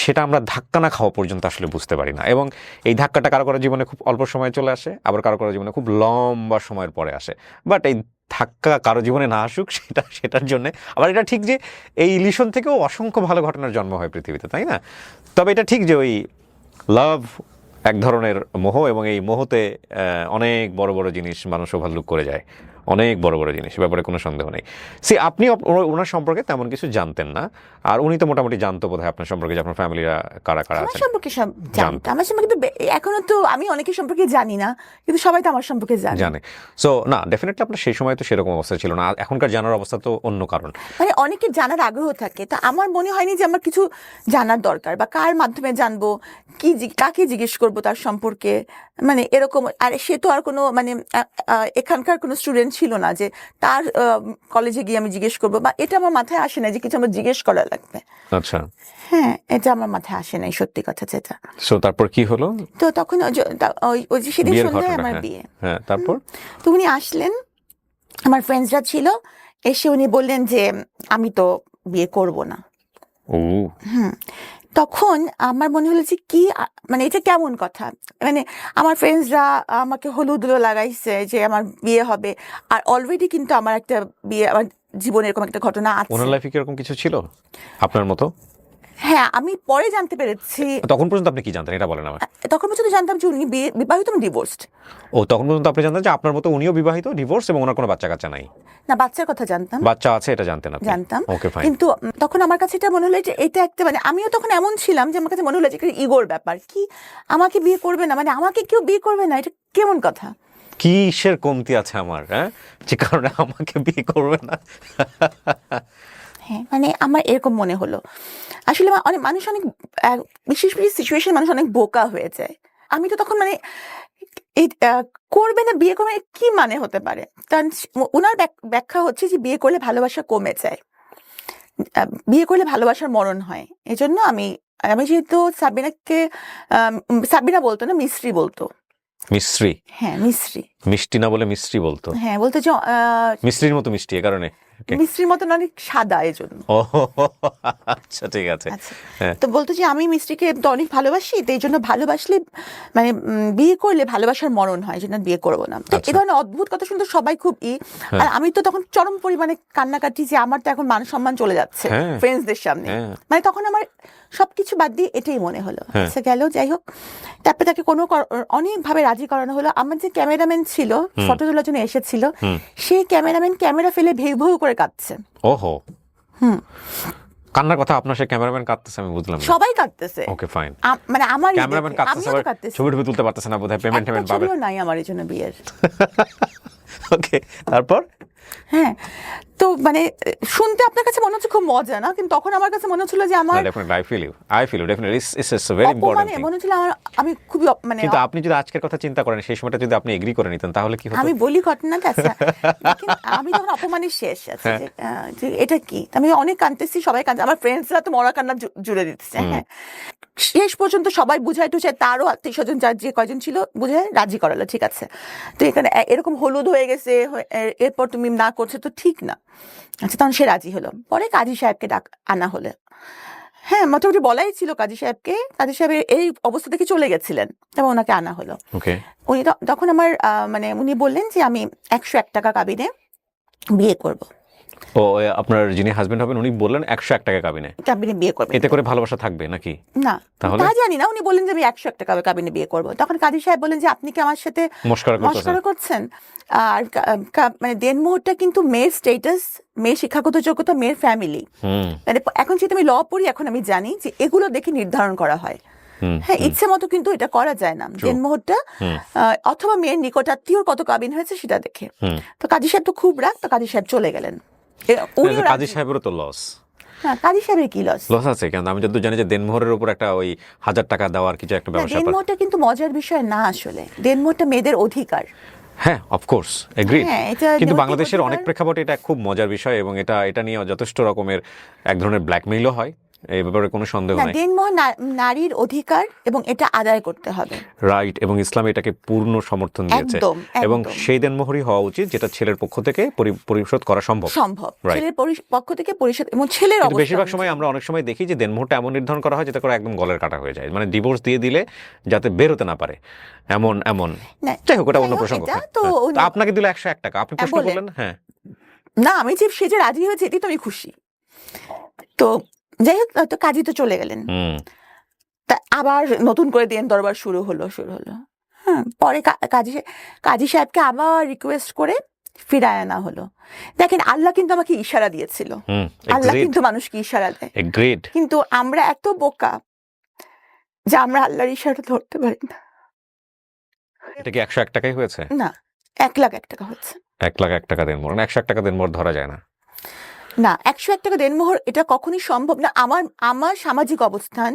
সেটা আমরা ধাক্কা না খাওয়া পর্যন্ত আসলে বুঝতে পারি না। এবং এই ধাক্কাটা কারো কারো জীবনে খুব অল্প সময় চলে আসে, আবার কারো কারো জীবনে খুব লম্বা সময়ের পরে আসে। বাট এই ধাক্কা কারো জীবনে না আসুক, সেটার জন্য আবার এটা ঠিক যে এই ইলিউশন থেকেও অসংখ্য ভালো ঘটনার জন্ম হয় পৃথিবীতে, তাই না? তবে এটা ঠিক যে ওই লাভ এক ধরনের মোহ, এবং এই মোহতে অনেক বড় বড় জিনিস মানুষ ওভারলুক করে যায়, অনেক বড় বড় জিনিস, ব্যাপারে কোনো সন্দেহ নেই। আপনি ওনার সম্পর্কে তেমন কিছু জানতেন না, আর উনি তো মোটামুটি জানতো বোধহয় আপনার সম্পর্কে, যে আপনার ফ্যামিলিরা কারা কারা আমার আছেন। সম্পর্কে সব জানতো, আমার সম্পর্কে তো এখনো তো আমি অনেকের সম্পর্কে জানি না, কিন্তু সবাই তো আমার সম্পর্কে জানে। সো না, ডেফিনেটলি আপনার সেই সময় তো সেরকম অবস্থা ছিল না, এখনকার জানার অবস্থা তো অন্য কারণ। মানে অনেকের জানার আগ্রহ থাকে, তো আমার মনে হয়নি যে আমার কিছু জানার দরকার বা কার মাধ্যমে জানবো, কাকে জিজ্ঞেস করবো তার সম্পর্কে, মানে এরকম। আর সে তো আর কোনো মানে এখানকার কোনো স্টুডেন্ট ছিল না যে তার কলেজে গিয়ে আমি জিজ্ঞেস করবো, বা এটা আমার মাথায় আসে না যে কিছু আমার জিজ্ঞেস করা লাগবে। আচ্ছা, হ্যাঁ, এটা আমার মাথায় আসে নাই, সত্যি কথা যেটা। সো তারপর কি হলো? তো তখন ওই যে সেদিন বিয়ের সন্ধ্যায় ঘটনা, আমার হ্যাঁ বিয়ে। হ্যাঁ, তারপর? তো উনি আসলেন, আমার ফ্রেন্ডসরা ছিল, এসে উনি বললেন যে আমি তো বিয়ে করব না। ও, তখন আমার মনে হলো যে কি মানে এটা কেমন কথা, মানে আমার ফ্রেন্ডসরা আমাকে হলুদ লাগাইছে যে আমার বিয়ে হবে, আর অলরেডি কিন্তু আমার একটা বিয়ে, আমার জীবনে এরকম একটা ঘটনা আছে। ওনার লাইফে কি এরকম কিছু ছিল আপনার মতো? হ্যাঁ, আমি পরে জানতে পেরেছি। তখন পর্যন্ত আপনি কি জানতেন এটা বলেন আমার। তখন পর্যন্ত জানতাম যে উনি বিবাহিত, ডিভোর্সড। ও, তখন পর্যন্ত আপনি জানতেন যে আপনার মতো উনিও বিবাহিত, ডিভোর্স, এবং ওনার কোনো বাচ্চা কাচ্চা নাই? না, বাচ্চার কথা জানতাম, বাচ্চা আছে এটা জানতেন আপনি? জানতাম। ওকে, ফাইন। কিন্তু তখন আমার কাছে এটা মনে হলো যে এটা একটা, মানে আমিও তখন এমন ছিলাম যে আমার কাছে মনে হলো যে ইগোর ব্যাপার, কি আমাকে বিয়ে করবে না, মানে আমাকে কেউ বিয়ে করবে না, এটা কেমন কথা। কিসের কমতি আছে আমার, হ্যাঁ, যে কারণে আমাকে বিয়ে করবে না? হ্যাঁ, মানে আমার এরকম মনে হলো। আসলে অনেক মানুষ, অনেক বিশেষ বিশেষ সিচুয়েশন মানুষ অনেক বোকা হয়ে যায়। আমি তো তখন মানে এই করবে না, বিয়ে করবে না, কি মানে হতে পারে। কারণ ওনার ব্যাখ্যা হচ্ছে যে বিয়ে করলে ভালোবাসা কমে যায়, বিয়ে করলে ভালোবাসার মরণ হয়। এজন্য আমি যেহেতু সাবিনাকে সাবিনা বলতো না, মিস্ত্রি বলতো। মিশ্রি? হ্যাঁ, মিস্ত্রি। মিষ্টি না বলে মিশ্রি বলতো? হ্যাঁ, বলতো যে মিশ্রির মতো মিষ্টি, এ কারণে? মিস্ত্রির মতন অনেক সাদা, এজন্য। ও, আচ্ছা, ঠিক আছে। আচ্ছা, হ্যাঁ, তো বলতো যে আমি মিস্ত্রিকে তো অনেক ভালোবাসি, তো এই জন্য ভালোবাসলে মানে বিয়ে করলে ভালোবাসার মরণ হয়, জন্য বিয়ে করবো না। তো এই ধরনের অদ্ভুত কথা শুনতে সবাই খুব আর আমি তো তখন চরম পরিমাণে কান্নাকাটি, যে আমার তো এখন মান সম্মান চলে যাচ্ছে হ্যাঁ, ফ্রেন্ডসদের সামনে। হ্যাঁ। মানে তখন আমার সবকিছু বাদ দিয়ে এটাই মনে হলো। হ্যাঁ। আচ্ছা, গেল, যাই হোক। তারপরে তাকে অনেকভাবে রাজি করানো হলো। আমার যে ক্যামেরাম্যান ছিল, ফটো তোলার জন্য এসেছিল, সেই ক্যামেরাম্যান ক্যামেরা ফেলে ভেউ ভেউ করে কাঁদছে। ওহো, কান্নার কথা আপনার, সে ক্যামেরাম্যান কাঁদতেছে, আমি বুঝলাম না। সবাই কাঁদতেছে। ওকে, ফাইন। মানে আমার ক্যামেরাম্যান কাঁদতেছে, আমিও তো কাঁদতেছি। ছবি টবি তুলতে পারতেছে না বোধহয়, পেমেন্ট একটা পাবে। ছবিও নাই আমার এই জন্য বিয়ের। ওকে, তারপর? হ্যাঁ, তো মানে শুনতে আপনার কাছে মনে হচ্ছে খুব মজা না, কিন্তু তখন আমার কাছে মনে হচ্ছিল যে আমার definitely I feel you definitely it's a very important thing. মনে হচ্ছিল আমি খুবই মানে। কিন্তু আপনি যদি আজকের কথা চিন্তা করেন, সেই সময়টা যদি আপনি এগ্রি করে নিতেন, তাহলে কি হতো? আমি বলি ঘটনাটা, আচ্ছা। আমি তখন অপমানের শেষ আছে, যে এটা কি, আমি অনেক কাঁদতেছি, সবাই কাঁদছে, আমার ফ্রেন্ডসরা তো মরা কান্না জুড়ে দিচ্ছে। হ্যাঁ, শেষ পর্যন্ত সবাই বুঝায় টুঝায়, তারও আত্মীয় স্বজন যার যে কয়জন ছিল বুঝায় রাজি করালো, ঠিক আছে। তো এখানে এরকম হলুদ হয়ে গেছে, এরপর তুমি না করছো তো ঠিক না। আচ্ছা, তখন সে রাজি হলো। পরে কাজী সাহেবকে আনা হলো। হ্যাঁ, মোটামুটি বলাই ছিল কাজী সাহেবকে। কাজী সাহেবের এই অবস্থা থেকে চলে গেছিলেন, তবে ওনাকে আনা হলো। ওকে, উনি তখন আমার মানে উনি বললেন যে আমি 101 টাকা কাবিনে বিয়ে করব। ও আপনার যিনি হাজবেন্ড হবেন উনি বললেন 101 টাকা কাবিনে কাবিনে বিয়ে করবে। এতে করে ভালোবাসা থাকবে নাকি? না তাহলে? তা জানি না, উনি বললেন যে আমি 101 টাকা কাবিনে বিয়ে করবো। তখন কাজী সাহেব বলেন যে আপনি কি আমার সাথে মস্করা করছেন? আর মানে দেনমোহরটা কিন্তু মেয়ের স্টেটাস, মেয়ের শিক্ষাগত যোগ্যতা, মেয়ের ফ্যামিলি, মানে এখন যেহেতু আমি ল পড়ি এখন আমি জানি যে এগুলো দেখে নির্ধারণ করা হয়। হ্যাঁ, ইচ্ছে মতো কিন্তু এটা করা যায় না। দেনমোহরটা অথবা মেয়ের নিকটাত্মীয় কত কাবিন হয়েছে সেটা দেখে। তো কাজী সাহেব তো খুব রাগ, তো কাজী সাহেব চলে গেলেন। কাজী সাহেবেরও তো লস। হ্যাঁ, কাজী সাহেবের কি লস আছে? কারণ আমি যতদূর জানি যে দেনমোহরের উপর একটা ওই 1000 টাকা দেওয়ার কিছু একটা ব্যবস্থা। দেনমোহরটা কিন্তু মজার বিষয় না, আসলে দেনমোহরটা মেয়েদের অধিকার। হ্যাঁ, অফকোর্স এগ্রিড। হ্যাঁ, কিন্তু বাংলাদেশের অনেক প্রেক্ষাপটে এটা খুব মজার বিষয় এবং এটা নিয়ে যথেষ্ট রকমের এক ধরনের ব্ল্যাকমেইলও হয়, এই ব্যাপারে কোনো সন্দেহ নাই। দেনমোহর নারীর অধিকার এবং এটা আদায় করতে হবে, রাইট। এবং ইসলাম এটাকে পূর্ণ সমর্থন দিয়েছে এবং সেই দেনমোহরই হওয়া উচিত যেটা ছেলের পক্ষ থেকে পরিশোধ করা সম্ভব। ছেলের পক্ষ থেকে পরিশোধ এবং ছেলের অবস্থা। বেশিরভাগ সময় আমরা অনেক সময় দেখি যে দেনমোহরটা এমন নির্ধারণ করা হয় যাতে করে একদম গলের কাটা হয়ে যায়, মানে ডিভোর্স দিয়ে দিলে যাতে বের হতে না পারে এমন। যাই হোক, ওটা অন্য প্রসঙ্গ। তো আপনাকে দিল 101 টাকা, আপনি প্রশ্ন করলেন। হ্যাঁ, না, আমি যে সে যে রাজি হয়েছে এটি তো আমি খুশি। তো যাই হোক, তো কাজী তো চলে গেলেন। তা আবার নতুন করে দেন দরবার শুরু হলো। হ্যাঁ, পরে কাজী সাহেবকে আবার রিকোয়েস্ট করে ফিরায় আনা হলো। দেখেন, আল্লাহ কিন্তু আমাকে ইশারা দিয়েছিল। আল্লাহ কিন্তু মানুষকে ইশারা দেয়, কিন্তু আমরা এত বোকা যে আমরা আল্লাহর ইশারা ধরতে পারি না। এটা কি 101 টাকাই হয়েছে? না, 1,01,000 টাকা হচ্ছে। 1,01,000 টাকা দেনমোহর, 101 টাকা দেনমোহর ধরা যায় না। না, 101 টাকা দেনমোহর এটা কখনই সম্ভব না। আমার সামাজিক অবস্থান,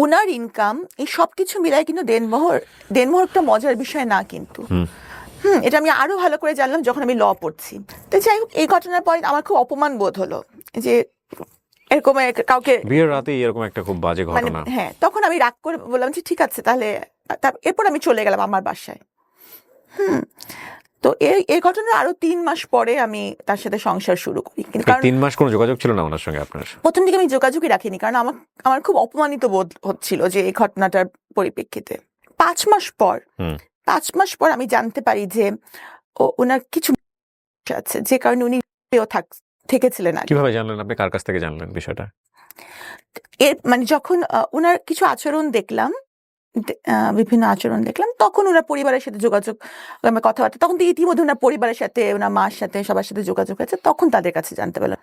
উনার ইনকাম, এই সবকিছু মিলাই কিন্তু দেনমোহর একটা মজার বিষয় না কিন্তু। এটা আমি আরো ভালো করে জানলাম যখন আমি ল পড়ছি। তো যাই হোক, এই ঘটনার পরে আমার খুব অপমান বোধ হলো যে এরকম কাউকে বিয়ের রাতে এরকম একটা খুব বাজে ঘটনা। হ্যাঁ, তখন আমি রাগ করে বললাম যে ঠিক আছে তাহলে। এরপর আমি চলে গেলাম আমার বাসায়। তো এই ঘটনার আরো 3 মাস পরে আমি তার সাথে সংসার শুরু করি। কিন্তু 3 মাস কোনো যোগাযোগ ছিল না ওনার সঙ্গে আপনার? প্রথম দিকে আমি যোগাযোগই রাখিনি, কারণ আমার খুব অপমানিত বোধ হচ্ছিল যে এই ঘটনাটার পরিপ্রেক্ষিতে। 5 মাস পর আমি জানতে পারি যে ওনার কিছু আছে, যে কারণে উনি থেকেছিলেন। কিভাবে জানলেন আপনি? কার কাছ থেকে জানলেন বিষয়টা? মানে যখন ওনার কিছু আচরণ দেখলাম, বিভিন্ন আচরণ দেখলাম, তখন ওনার পরিবারের সাথে যোগাযোগ, কথাবার্তা, তখন তো ইতিমধ্যে ওনার পরিবারের সাথে, ওনার মার সাথে, সবার সাথে যোগাযোগ আছে, তখন তাদের কাছে জানতে পারলাম।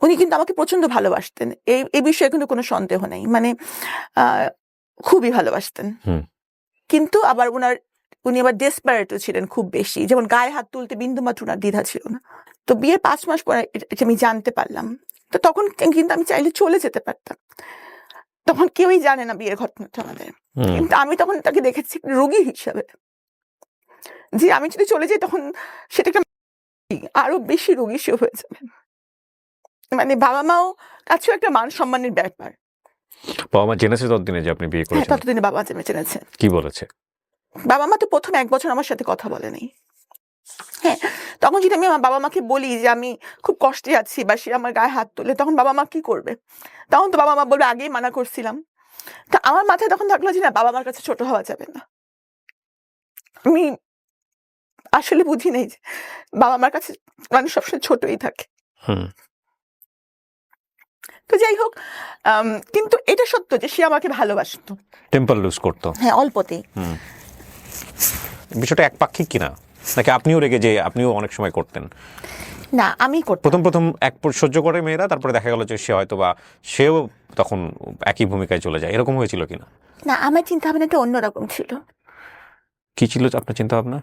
উনি কিন্তু আমাকে প্রচন্ড ভালোবাসতেন, এই বিষয়ে কিন্তু কোনো সন্দেহ নেই, মানে খুবই ভালোবাসতেন। কিন্তু আবার উনি আবার ডেসপারেটও ছিলেন খুব বেশি, যেমন গায়ে হাত তুলতে বিন্দুমাত্র ওনার দ্বিধা ছিল না। তো বিয়ের 5 মাস পরে এটা আমি জানতে পারলাম। তো তখন কিন্তু আমি চাইলে চলে যেতে পারতাম, তখন কেউই জানে না বিয়ের ঘটনাটা আমাদের। কিন্তু আমি তখন তাকে দেখেছি রোগী হিসাবে, যে আমি যদি চলে যাই তখন সেটাকে আরো বেশি রোগী সে হয়ে যাবে। মানে বাবা মাও কাছেও একটা মান সম্মানের ব্যাপার। বাবা মা জেনেছে ততদিনে যে আপনি বিয়ে করেছেন? ততদিনে বাবা জেনেছে। কি বলেছে? বাবা মা তো প্রথম 1 বছর আমার সাথে কথা বলে নাই। হ্যাঁ, তখন যদি আমি আমার বাবা মাকে বলি যে আমি খুব কষ্টে আছি বা সে আমার গায়ে হাত তোলে, তখন বাবা মা কি করবে? তখন তো বাবা মা বলবে আগেই মানা করছিলাম। তা আমার মাথায় তখন থাকলো যে না, বাবা মার কাছে ছোট হওয়া যাবে না। আমি আসলে বুঝি নাই যে বাবা মার কাছে মানুষ সবসময় ছোটই থাকে। তো যাই হোক, কিন্তু এটা সত্য যে সে আমাকে ভালোবাসতো, টেম্পার লুজ করতো। হ্যাঁ, অল্পতেই। বিষয়টা একপাক্ষিক কিনা, নাকি আপনিও রেগে যে আপনিও অনেক সময় করতেন? না, আমি করতাম। প্রথম এক সহ্য করে মেয়েরা, তারপরে দেখা গেল যে সে হয়তো বা সেও তখন একই ভূমিকায় চলে যায়, এরকম হয়েছিল কিনা? না, আমার চিন্তা ভাবনাটা অন্যরকম ছিল। কি ছিল আপনার চিন্তা ভাবনা?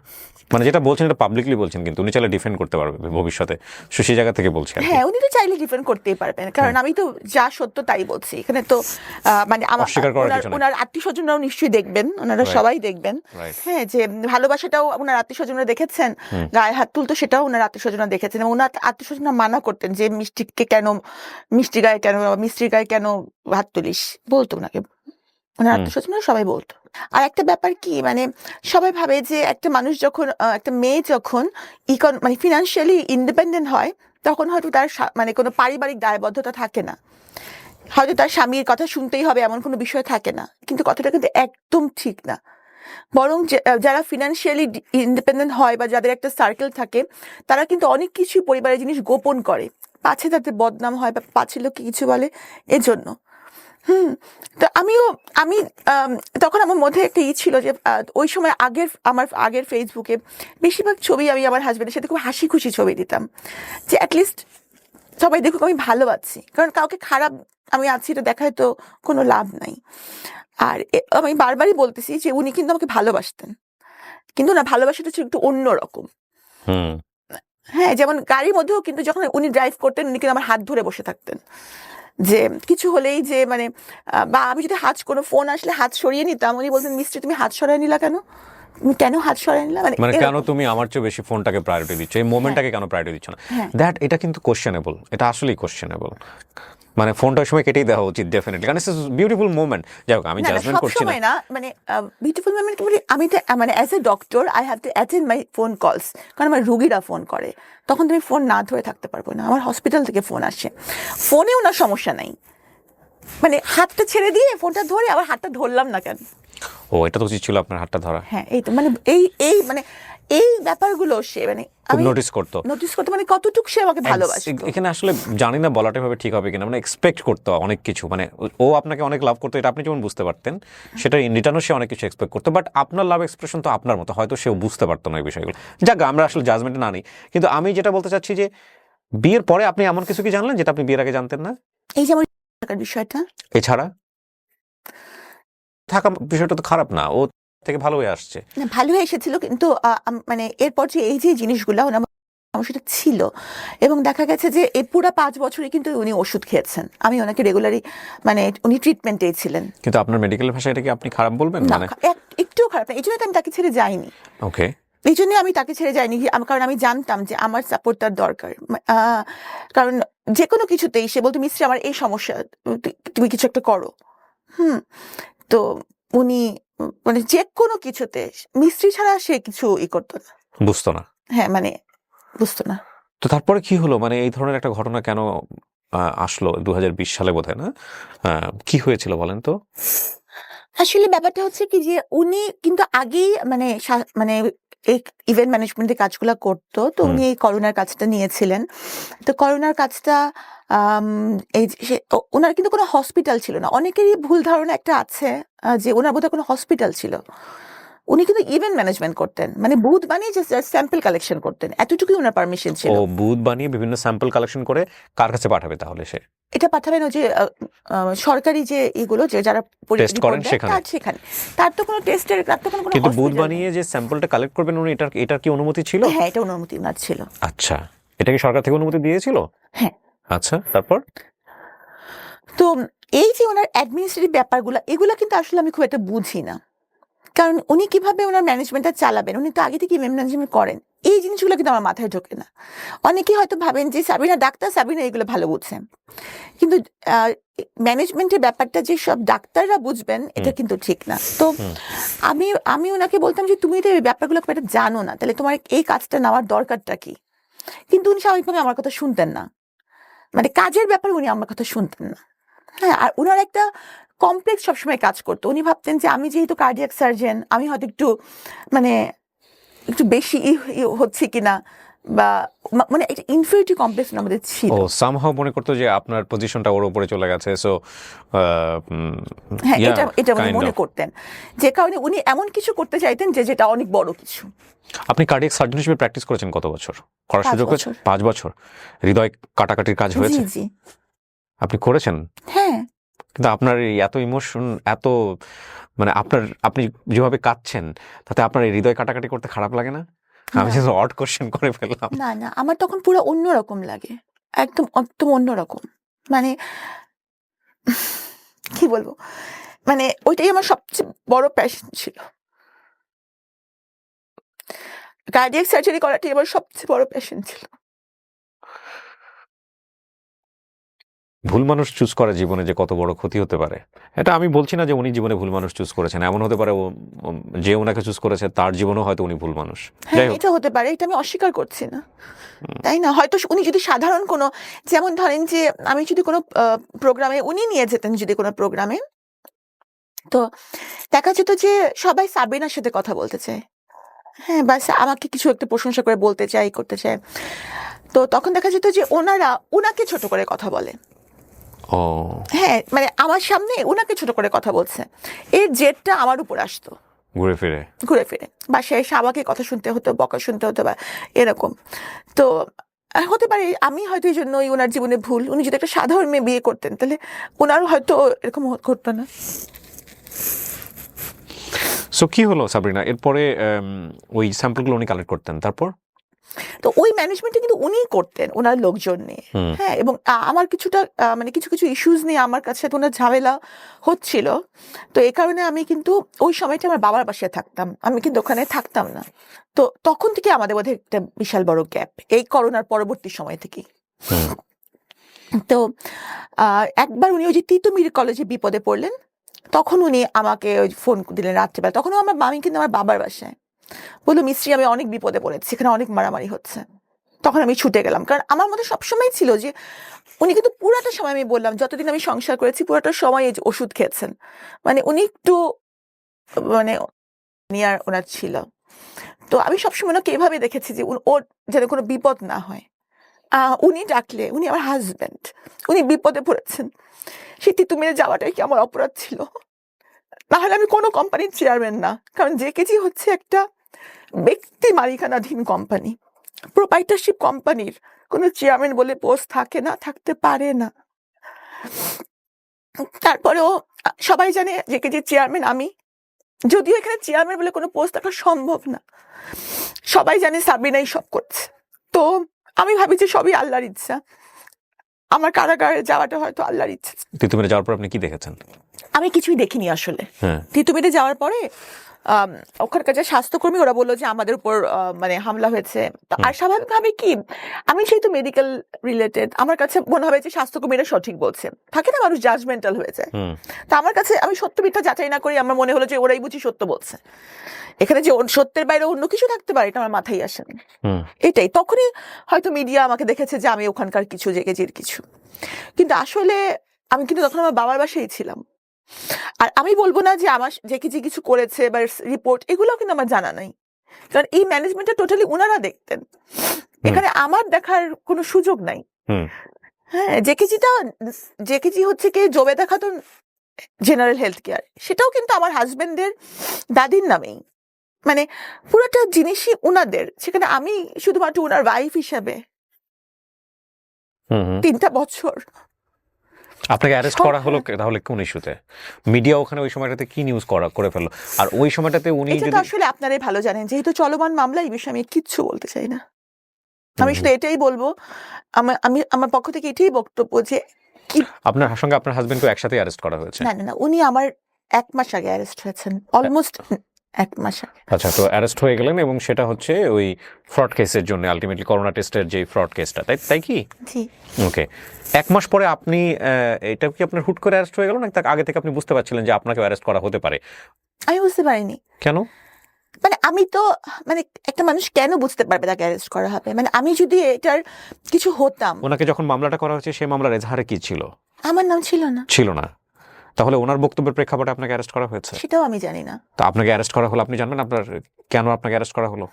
মানে যেটা বলছেন এটা পাবলিকলি বলছেন, কিন্তু উনি চাইলে ডিফেন্ড করতে পারবে ভবিষ্যতে, সেই জায়গা থেকে বলছেন। হ্যাঁ, উনি তো চাইলে ডিফেন্ড করতেই পারবেন, কারণ আমি তো যা সত্য তাই বলছি। এখানে তো মানে আমার ওনার আত্মীয়স্বজনরাও নিশ্চয়ই দেখবেন, ওনারা সবাই দেখবেন। হ্যাঁ, যে ভালোবাসাটাও ওনার আত্মীয়স্বজনরা দেখেছেন, গায়ে হাত তুলতো সেটাও ওনার আত্মীয়স্বজনরা দেখেছেন, এবং ওনার আত্মীয়স্বজনরা মানা করতেন যে মিষ্টির গায়ে কেন হাত তুলিস, বলতো ওনাকে। ওনার আত্মীয়স্বজনরা সবাই বলতো। আর একটা ব্যাপার কি, মানে সবাই ভাবে যে একটা মানুষ যখন, একটা মেয়ে যখন মানে ফিনান্সিয়ালি ইন্ডিপেন্ডেন্ট হয়, তখন হয়তো তার মানে কোনো পারিবারিক দায়বদ্ধতা থাকে না, হয়তো তার স্বামীর কথা শুনতেই হবে এমন কোনো বিষয় থাকে না। কিন্তু কথাটা কিন্তু একদম ঠিক না। বরং যারা ফিনান্সিয়ালি ইন্ডিপেন্ডেন্ট হয় বা যাদের একটা সার্কেল থাকে, তারা কিন্তু অনেক কিছুই পরিবারের জিনিস গোপন করে, পাছে তাতে বদনাম হয় বা পাছে লোকে কিছু বলে এজন্য। তো আমি তখন আমার মধ্যে একটা ছিল যে ওই সময় আমার আগের ফেসবুকে বেশিরভাগ ছবি আমি আমার হাজবেন্ডের সাথে খুব হাসি খুশি ছবি দিতাম, যে অ্যাটলিস্ট সবাই দেখুক আমি ভালো আছি, কারণ কাউকে খারাপ আমি আছি এটা দেখায় তো কোনো লাভ নাই। আর আমি বারবারই বলতেছি যে উনি কিন্তু আমাকে ভালোবাসতেন, কিন্তু না ভালোবাসাটা ছিল একটু অন্যরকম। হুম হ্যাঁ, যেমন গাড়ির মধ্যেও কিন্তু যখন উনি ড্রাইভ করতেন উনি কিন্তু আমার হাত ধরে বসে থাকতেন, যে কিছু হলেই যে মানে বা আমি যদি কোনো ফোন আসলে হাত সরিয়ে নিতাম, উনি বলতেন মিস্ত্রি তুমি হাত সরাই নিলা কেন, তুমি কেন হাত সরাই নিলা, মানে মানে কেন এরকম। তুমি আমার চেয়ে বেশি ফোনটাকে প্রায়োরিটি দিচ্ছ, এই মোমেন্টটাকে কেন প্রায়োরিটি দিচ্ছ না, হ্যাঁ এটা কিন্তু কোশ্চেনেবল, এটা আসলেই কোশ্চেনেবল। মানে ফোনটা ওই সময় কেটেই দেওয়া উচিত ডেফিনেটলি, কারণ ইটস বিউটিফুল মোমেন্ট। যাই হোক, আমি না না জাজমেন্ট করছি না। সবসময় না, মানে বিউটিফুল মোমেন্ট আমি তো মানে as a doctor I have to attend my phone calls, কারণ আমার রুগীরা ফোন করে, তখন তুমি ফোন না ধরে থাকতে পারবো না। আমার হসপিটাল থেকে ফোন আসে, ফোনেও না সমস্যা নাই, মানে হাতটা ছেড়ে দিয়ে ফোনটা ধরে আবার হাতটা ধরলাম না কেন। ও, এটা তো উচিত ছিল আপনার হাতটা ধরা। হ্যাঁ এই তো মানে এই মানে এই ব্যাপারগুলো সে মানে খুব আমি নোটিস করতো। নোটিস করতে, মানে কতটুকু সে আমাকে ভালোবাসতো। এখানে আসলে জানি না বলাটা ভাবে ঠিক হবে কিনা, মানে এক্সপেক্ট করতো অনেক কিছু, মানে ও আপনাকে অনেক লাভ করতো, এটা আপনি যেমন বুঝতে পারতেন, সেটা ইন রিটার্নও সে অনেক কিছু এক্সপেক্ট করতো, বাট আপনার লাভ এক্সপ্রেশন তো আপনার মতো, হয়তো সেও বুঝতে পারতো না এই বিষয়গুলো। যাক, আমরা আসলে জাজমেন্টে না নিই, কিন্তু আমি যেটা বলতে চাচ্ছি যে বিয়ের পরে আপনি এমন কিছু কি জানলেন যেটা আপনি বিয়ের আগে জানতেন না? এই যে আমার টাকার বিষয়টা, এছাড়া থাকা বিষয়টা তো খারাপ না, ও থেকে ভালো হয়ে আসছে। না ভালো হয়ে এসেছিল, কিন্তু মানে এরপর যে এই যে জিনিসগুলো আমার সেটা ছিল, এবং দেখা গেছে যে এই পুরো 5 বছরে কিন্তু উনি ওষুধ খেয়েছেন, আমি ওনাকে রেগুলারই মানে উনি ট্রিটমেন্টেই ছিলেন। কিন্তু আপনার মেডিকেলের ভাষায় এটা কি আপনি খারাপ বলবেন? না মানে একটুও খারাপ না, এই জন্য তো আমি তাকে ছেড়ে যাইনি। ওকে, এই জন্য আমি তাকে ছেড়ে যাইনি, কারণ আমি জানতাম যে আমার সাপোর্ট তার দরকার। কারণ যে কোনো কিছুতেই সে বলতো মিস্ত্রি আমার এই সমস্যা, তুমি কিছু একটা করো। তো উনি মানে যে কোনো কিছুতে মিস্ত্রি ছাড়া সে কিছু করতো না, বুঝতো না। হ্যাঁ মানে বুঝতো না। তো তারপরে কি হলো, মানে এই ধরনের একটা ঘটনা কেন আসলো 2020 সালে বোধহয়, না? কি হয়েছিল বলেন তো? আসলে ব্যাপারটা হচ্ছে কি যে উনি কিন্তু আগেই মানে মানে এই ইভেন্ট ম্যানেজমেন্টের কাজগুলো করতো, তো উনি এই করোনার কাজটা নিয়েছিলেন। তো করোনার কাজটা এই যে ওনার কিন্তু কোনো হসপিটাল ছিল না। অনেকেরই ভুল ধারণা একটা আছে যে ওনার বোধহয় কোনো হসপিটাল ছিল। উনি কিন্তু ইভেন্ট ম্যানেজমেন্ট করতেন, মানে বুথ বানিয়ে জাস্ট স্যাম্পল কালেকশন করতেন, এতটুকুই ওনার পারমিশন ছিল। ও বুথ বানিয়ে বিভিন্ন স্যাম্পল কালেকশন করে কার কাছে পাঠাবে তাহলে সে? এটা পাঠাবেন ওই যে সরকারি যে এগুলো যে যারা টেস্ট করেন সেখানে? সেখানে তার তো কোনো টেস্টের, তার তো কোনো কিন্তু বুথ hospital নেই। বানিয়ে যে স্যাম্পলটা কালেক্ট করবেন উনি, এটার কি অনুমতি ছিল? হ্যাঁ এটা অনুমতি ওনার ছিল। আচ্ছা, এটা কি সরকার থেকে অনুমতি দিয়েছিল? হ্যাঁ। আচ্ছা, তারপর? তো এই যে ওনার অ্যাডমিনিস্ট্রেটিভ ব্যাপারগুলো, এগুলো কিন্তু আসলে আমি খুব একটা বুঝি না, কারণ উনি কিভাবে ওনার ম্যানেজমেন্টটা চালাবেন, উনি তো আগে থেকে ইভেন্ট ম্যানেজমেন্ট করেন, এই জিনিসগুলো কিন্তু আমার মাথায় ঢোকে না। অনেকেই হয়তো ভাবেন যে সাবিনা ডাক্তার, সাবিনা এগুলো ভালো বুঝছেন, কিন্তু ম্যানেজমেন্টের ব্যাপারটা যে সব ডাক্তাররা বুঝবেন এটা কিন্তু ঠিক না। তো আমি ওনাকে বলতাম যে তুমি তো এই ব্যাপারগুলো খুব একটা জানো না, তাহলে তোমার এই কাজটা নেওয়ার দরকারটা কি? কিন্তু উনি স্বাভাবিকভাবে আমার কথা শুনতেন না, মানে কাজের ব্যাপারে উনি আমার কথা শুনতেন না। হ্যাঁ, আর উনার একটা কমপ্লেক্স সবসময় কাজ করতো, উনি ভাবতেন যে আমি যেহেতু কার্ডিয়াক সার্জন, আমি হয়তো একটু মানে একটু বেশি হচ্ছে কিনা, বা মানে একটা ইনফিরিটি কমপ্লেক্স আমাদের ছিল। ও সামহাও মনে করতো যে আপনার পজিশনটা ওর উপরে চলে গেছে, সো হ্যাঁ এটা উনি মনে করতেন, যে কারণে উনি এমন কিছু করতে চাইতেন যেটা অনেক বড় কিছু। আপনি কার্ডিয়াক সার্জন হিসেবে প্র্যাকটিস করেছেন কত বছর? করার 5 সুযোগ হয়েছে? বছর। 5 বছর। হৃদয় কাটাকাটির কাজ হয়েছে? জি জি। আপনি করেছেন? হ্যাঁ। কিন্তু আপনার এই এত ইমোশন, এত মানে আপনি যেভাবে কাঁদছেন, তাতে আপনার এই হৃদয় কাটাকাটি করতে খারাপ লাগে না? আমি না। জাস্ট অড কোশ্চেন করে ফেললাম। না না আমার তখন পুরো অন্যরকম লাগে, একদম একদম অন্যরকম, মানে কি বলবো, মানে ওইটাই আমার সবচেয়ে বড় প্যাশন ছিল, কার্ডিয়াক সার্জারি করাটাই আমার সবচেয়ে বড় প্যাশন ছিল। ভুল মানুষ চুজ করা জীবনে যে কত বড় ক্ষতি হতে পারে, এটা আমি বলছি না যে উনি জীবনে ভুল মানুষ চুজ করেছেন, এমন হতে পারে যে ওনাকে চুজ করেছে তার জীবনেও হয়তো উনি ভুল মানুষ। হ্যাঁ যাই হোক, এটা হতে পারে, এটা আমি অস্বীকার করছি না, তাই না? হয়তো উনি যদি সাধারণ কোনো, যেমন ধরেন যে আমি যদি কোনো প্রোগ্রামে উনি নিয়ে যেতেন, যদি কোনো প্রোগ্রামে, তো দেখা যেত যে সবাই সাবিনার সাথে কথা বলতে চায়, হ্যাঁ বাস আমাকে কিছু একটা প্রশংসা করে বলতে চায়, করতে চায়, তো তখন দেখা যেত যে ওনাকে ছোট করে কথা বলে। ও হ্যাঁ, মানে আমার সামনে ওনাকে ছোট করে কথা বলছে, এর জেদটা আমার উপর আসতো ঘুরে ফিরে। বাসায় এসে আমাকে কথা শুনতে হতো, বকা শুনতে হতো বা এরকম। তো হতে পারে আমি হয়তো এই জন্যই ওনার জীবনে ভুল, উনি যদি একটা সাধারণ মেয়ে বিয়ে করতেন তাহলে ওনারও হয়তো এরকম ঘটতো না। সো কি হলো সাবরিনা, এরপরে ওই স্যাম্পলগুলো উনি কালেক্ট করতেন, তারপর? তো ওই ম্যানেজমেন্টে কিন্তু উনিই করতেন ওনার লোকজন নিয়ে। হ্যাঁ, এবং আমার কিছুটা মানে কিছু কিছু ইস্যুস নিয়ে আমার কাছে ওনার ঝামেলা হচ্ছিল। তো এই কারণে আমি কিন্তু ওই সময়টা আমার বাবার বাসায় থাকতাম, আমি কিন্তু ওখানে থাকতাম না। তো তখন থেকে আমাদের মধ্যে একটা বিশাল বড় গ্যাপ, এই করোনার পরবর্তী সময় থেকে। তো একবার উনি ওই যে তিতুমির কলেজে বিপদে পড়লেন, তখন উনি আমাকে ওই ফোন দিলেন রাত্রিবেলা। তখনও আমার মামি কিন্তু আমার বাবার বাসায়, বললো মিস্ত্রি আমি অনেক বিপদে পড়েছি, এখানে অনেক মারামারি হচ্ছে। তখন আমি ছুটে গেলাম, কারণ আমার মধ্যে সবসময় ছিল যে উনি কিন্তু পুরাটা সময়, আমি বললাম যতদিন আমি সংসার করেছি পুরাটা সময় এই যে ওষুধ খেয়েছেন, মানে উনি একটু মানে নিয়ার ওনার ছিল। তো আমি সবসময় ওনাকে এভাবে দেখেছি যে ওর যেন কোনো বিপদ না হয়। উনি ডাকলে, উনি আমার হাজব্যান্ড, উনি বিপদে পড়েছেন, সেই তিতুমিরে যাওয়াটাই কি আমার অপরাধ ছিল? নাহলে আমি কোনো কোম্পানির চেয়ারম্যান না, কারণ জেকেজি হচ্ছে একটা ব্যক্তি মালিকানাধীন কোম্পানি, প্রোপাইটারশিপ কোম্পানির কোনো চেয়ারম্যান বলে পোস্ট থাকে না, থাকতে পারে না। তারপরেও সবাই জানে জেকেজি চেয়ারম্যান আমি, যদিও এখানে চেয়ারম্যান বলে কোনো পোস্ট থাকা সম্ভব না। সবাই জানে সাবরিনাই সব করছে। তো আমি ভাবি যে সবই আল্লাহর ইচ্ছা, আমার কারাগারে যাওয়াটা হয়তো আল্লাহর ইচ্ছা। তিতুমিরে যাওয়ার পর আপনি কি দেখেছেন? আমি কিছুই দেখিনি আসলে। তিতুমিরে যাওয়ার পরে ওখানকার যে স্বাস্থ্যকর্মী ওরা বললো যে আমাদের উপর মানে হামলা হয়েছে। আর স্বাভাবিকভাবে কি, আমি যেহেতু মেডিকেল রিলেটেড, আমার কাছে মনে হবে যে স্বাস্থ্যকর্মীরা সঠিক বলছে, থাকে না মানুষ জাজমেন্টাল হয়ে যায়। তা আমার কাছে, আমি সত্য মিথ্যা যাচাই না করি, আমার মনে হলো যে ওরাই বুঝি সত্য বলছে, এখানে যে সত্যের বাইরে অন্য কিছু থাকতে পারে এটা আমার মাথায় আসেনি। এটাই তখনই হয়তো মিডিয়া আমাকে দেখেছে যে আমি ওখানকার কিছু জেকেজির কিছু, কিন্তু আসলে আমি কিন্তু তখন আমার বাবার বাসায় ছিলাম। আর আমি বলবো না যে আমার জেকেজি কিছু করেছে বা রিপোর্ট, এগুলো কিন্তু আমার জানা নাই, কারণ এই ম্যানেজমেন্টটা টোটালি ওনারা দেখতেন, এখানে আমার দেখার কোনো সুযোগ নাই। হ্যাঁ, জেকেজি হচ্ছে কি Jobeda Khatun general health care, সেটাও কিন্তু আমার হাজবেন্ডের দাদির নামেই, মানে পুরোটা জিনিসই উনাদের, সেখানে আমি শুধুমাত্র উনার ওয়াইফ হিসাবে 3টা বছর। আপনাকে অ্যারেস্ট করা হলো তাহলে কোন ইস্যুতে? মিডিয়া ওখানে ওই সময়টাতে কি নিউজ করে ফেললো? আর ওই সময়টাতে উনি যদি আসলে আপনারাই ভালো জানেন, যেহেতু চলমান মামলা, এই বিষয়ে আমি কিচ্ছু বলতে চাই না। আমি শুধু এটাই বলবো, আমি আমার পক্ষ থেকে এটাই বক্তব্য যে আপনার সঙ্গে আপনার হাজবেন্ডকে একসাথে অ্যারেস্ট করা হয়েছে? না, উনি আমার 1 মাস আগে অ্যারেস্ট হয়েছেন, অলমোস্ট 1 মাস আগে। আচ্ছা, তো অ্যারেস্ট হয়ে গেলেন এবং সেটা হচ্ছে ওই ফ্রড কেসের জন্য, আলটিমেটলি করোনা টেস্টের যে ফ্রড কেসটা, তাই কি? জি। ওকে, 1 মাস পরে আপনি, এটা কি আপনার হুট করে অ্যারেস্ট হয়ে গেল, না তার আগে থেকে আপনি বুঝতে পারছিলেন যে আপনাকে অ্যারেস্ট করা হতে পারে? আমি বুঝতে পারিনি। কেন? মানে আমি তো, মানে একটা মানুষ কেন বুঝতে পারবে তাকে অ্যারেস্ট করা হবে? মানে আমি যদি এটার কিছু হতাম। ওনাকে যখন মামলাটা করা হয়েছে সেই মামলার এজাহারে কি ছিল? আমার নাম ছিল না। তাহলে ওনার বক্তব্যের প্রেক্ষাপটে আপনাকে অ্যারেস্ট করা হয়েছে? সেটাও আমি জানি না। তো আপনাকে অ্যারেস্ট করা হলো, আপনি জানবেন কেন আপনাকে অ্যারেস্ট করা হলো?